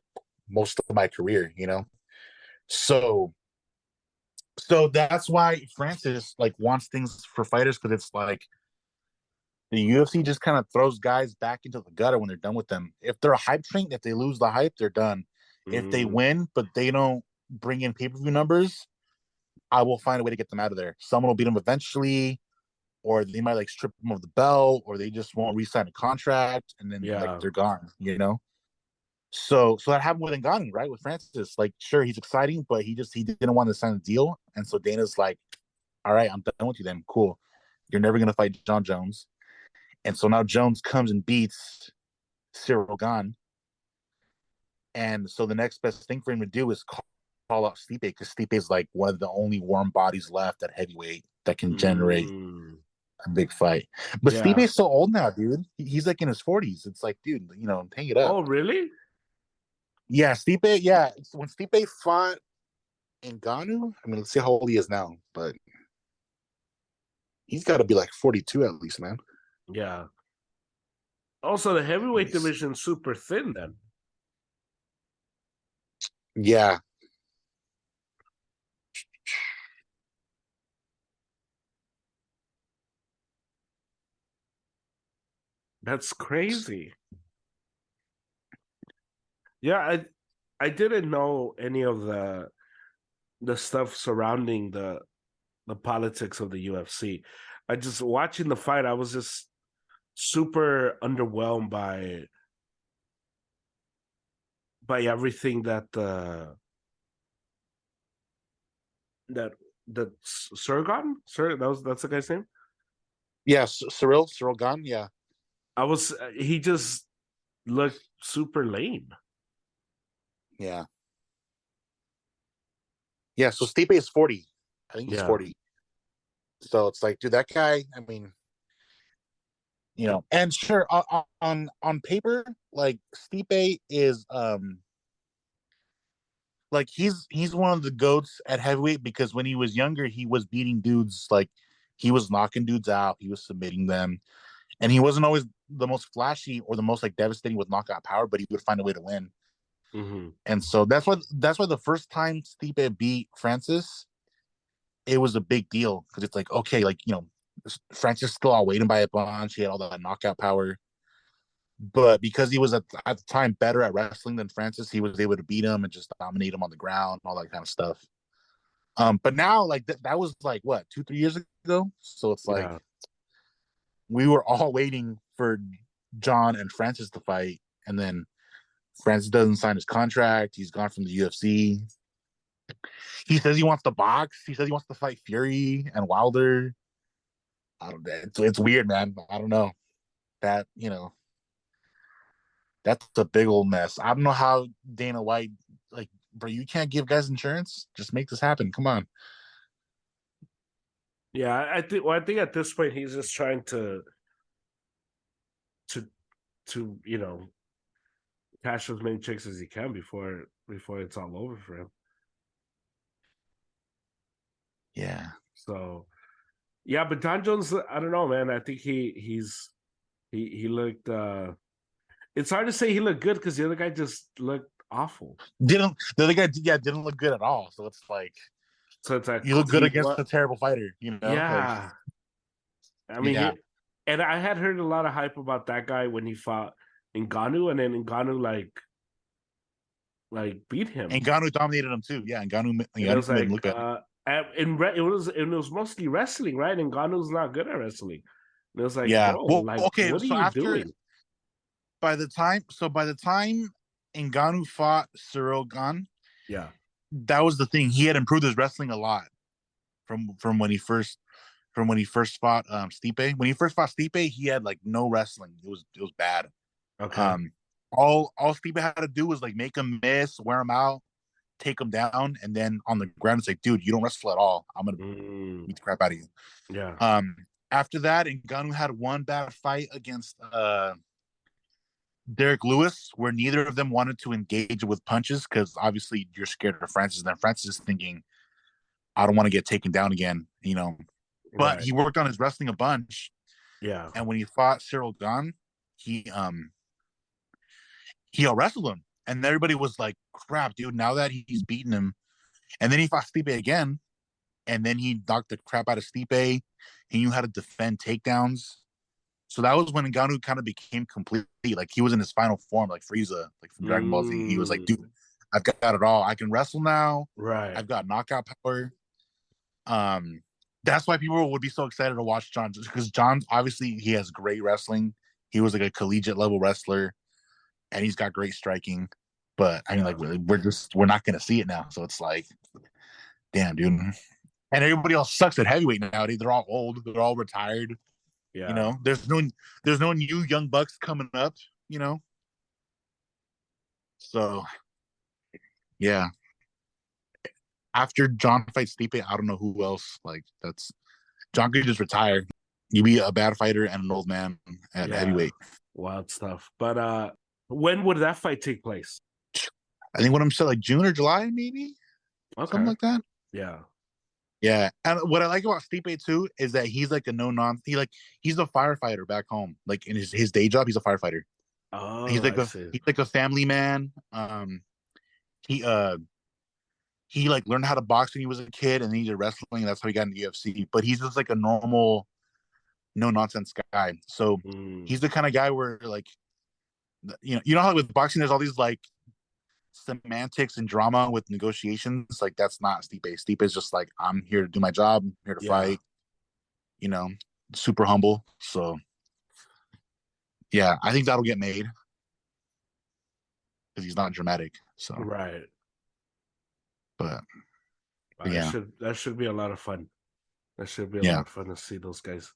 most of my career. So, so that's why Francis like wants things for fighters because it's like the UFC just kind of throws guys back into the gutter when they're done with them. If they're a hype train, if they lose the hype, they're done. If they Mm, win, but they don't bring in pay-per-view numbers, I will find a way to get them out of there. Someone will beat them eventually, or they might like strip them of the belt, or they just won't re-sign a contract, and then like yeah. they're gone. So that happened with Ngannou, right? With Francis. Like, sure, he's exciting, but he didn't want to sign a deal. And so Dana's like, all right, I'm done with you then. Cool. You're never gonna fight John Jones. And so now Jones comes and beats Cyril Gane. And so the next best thing for him to do is call out Stipe because Stipe is like one of the only warm bodies left at heavyweight that can generate Mm, a big fight. But Stipe yeah. is so old now, dude. He's like in his 40s. It's like, dude, hang it up. Oh, really? Yeah, Stipe. Yeah, when Stipe fought Ngannou, I mean, let's see how old he is now, but he's got to be like 42 at least, man. Yeah. Also, the heavyweight division's super thin then. Yeah, That's crazy. Yeah, I didn't know any of the stuff surrounding the politics of the UFC. I just watching the fight, I was just super underwhelmed by everything that that Sergon, Sir, that's the guy's name. yeah, Cyril Gane. Yeah, He just looked super lame. yeah, yeah. So Stipe is 40. I think he's Yeah. 40. So it's like, dude, that guy. I mean, and sure, on paper, like Stipe is like he's one of the goats at heavyweight because when he was younger, he was beating dudes like he was knocking dudes out, he was submitting them, and he wasn't always the most flashy or the most like devastating with knockout power, but he would find a way to win. Hmm. And so that's why the first time Stipe beat Francis, it was a big deal because it's like okay, like Francis still outweighed him by a bunch. He had all that knockout power, but because he was at the time better at wrestling than Francis, he was able to beat him and just dominate him on the ground, all that kind of stuff. But now like that was like what 2-3 years ago, so it's like Yeah. we were all waiting for John and Francis to fight, and then Francis doesn't sign his contract. He's gone from the UFC. He says he wants to box. He says he wants to fight Fury and Wilder. I don't. It's weird, man. I don't know that that's a big old mess. I don't know how Dana White like, bro. You can't give guys insurance. Just make this happen. Come on. Yeah. I think. Well, I think at this point he's just trying to cash as many chicks as he can before it's all over for him. Yeah. So yeah, but John Jones, I don't know, man. I think he looked. It's hard to say he looked good because the other guy just looked awful. Didn't the other guy? Yeah, didn't look good at all. So it's like So it's like you look good he against what? a terrible fighter. Like Yeah, I mean yeah. and I had heard a lot of hype about that guy when he fought Ngannou, and then Ngannou like beat him, And Ganu dominated him too. Yeah, and and it Ganu was made him like look good. it was mostly wrestling, right? And Ngannou's not good at wrestling. And it was like, Yeah. bro, Well, like, okay. what are So you after doing? by the time Ngannou fought Cyril Gane, Yeah. that was the thing. He had improved his wrestling a lot from when he first fought Stipe. When he first fought Stipe, he had like no wrestling. It was bad. Okay. Um, all Stipe had to do was like make him miss, wear him out, take him down, and then on the ground, it's like, dude, you don't wrestle at all. I'm gonna Mm, beat the crap out of you. yeah. Um, After that, Ngannou had one bad fight against Derek Lewis, where neither of them wanted to engage with punches because obviously you're scared of Francis. And then Francis is thinking, I don't want to get taken down again. But Right. he worked on his wrestling a bunch, Yeah. and when he fought Cyril Gane, he he out wrestled him, and everybody was like, "Crap, dude!" Now that he's beaten him, and then he fought Stipe again, and then he knocked the crap out of Stipe. He knew how to defend takedowns. So that was when Ngannou kind of became complete. Like he was in his final form, like Frieza, like from Dragon Ball Z. He was like, dude, Mm, I've got it all. I can wrestle now. right. I've got knockout power. That's why people would be so excited to watch John because John obviously he has great wrestling. He was like a collegiate level wrestler, and he's got great striking. But I mean, Yeah. like we're not gonna see it now. So it's like, damn, dude. And everybody else sucks at heavyweight nowadays. They're all old. They're all retired. Yeah. There's no new young bucks coming up. You know, so yeah. After John fights Stipe, I don't know who else. Like that's John could just retire. You be a bad fighter and an old man at Yeah. heavyweight. Wild stuff. But when would that fight take place? I think what I'm saying, like June or July, maybe something Okay. like that. Yeah. Yeah, and what I like about Stipe too is that he's like a no non. He's a firefighter back home. Like in his day job, he's a firefighter. Oh, I see. He's like a family man. He he like learned how to box when he was a kid, and then he did wrestling. That's how he got in the UFC. But he's just like a normal, no nonsense guy. So Mm, he's the kind of guy where like you know how with boxing there's all these like semantics and drama with negotiations. Like that's not Stipe. Stipe is just like I'm here to do my job, I'm here to yeah. fight. You know, super humble. So yeah, I think that'll get made because he's not dramatic. So, Right. but, but That yeah, should be a lot of fun. That should be a lot yeah. of fun to see those guys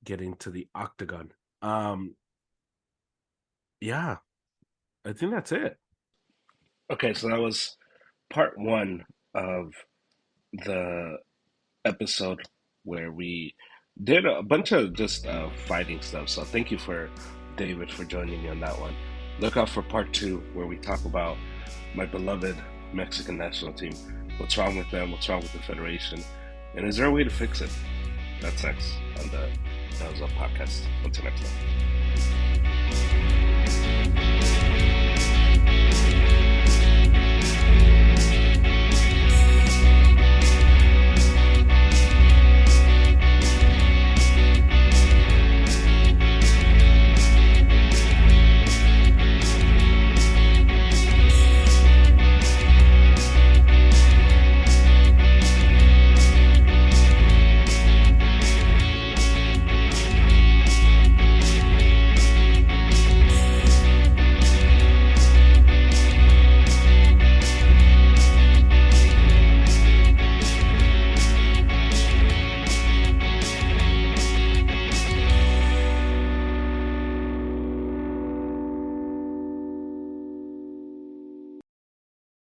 get into the octagon. Um, yeah, I think that's it. Okay, so that was part one of the episode where we did a bunch of just fighting stuff. So thank you for David for joining me on that one. Look out for part two where we talk about my beloved Mexican national team. What's wrong with them? What's wrong with the federation? And is there a way to fix it? That's next on the That Was a Podcast. Until next time.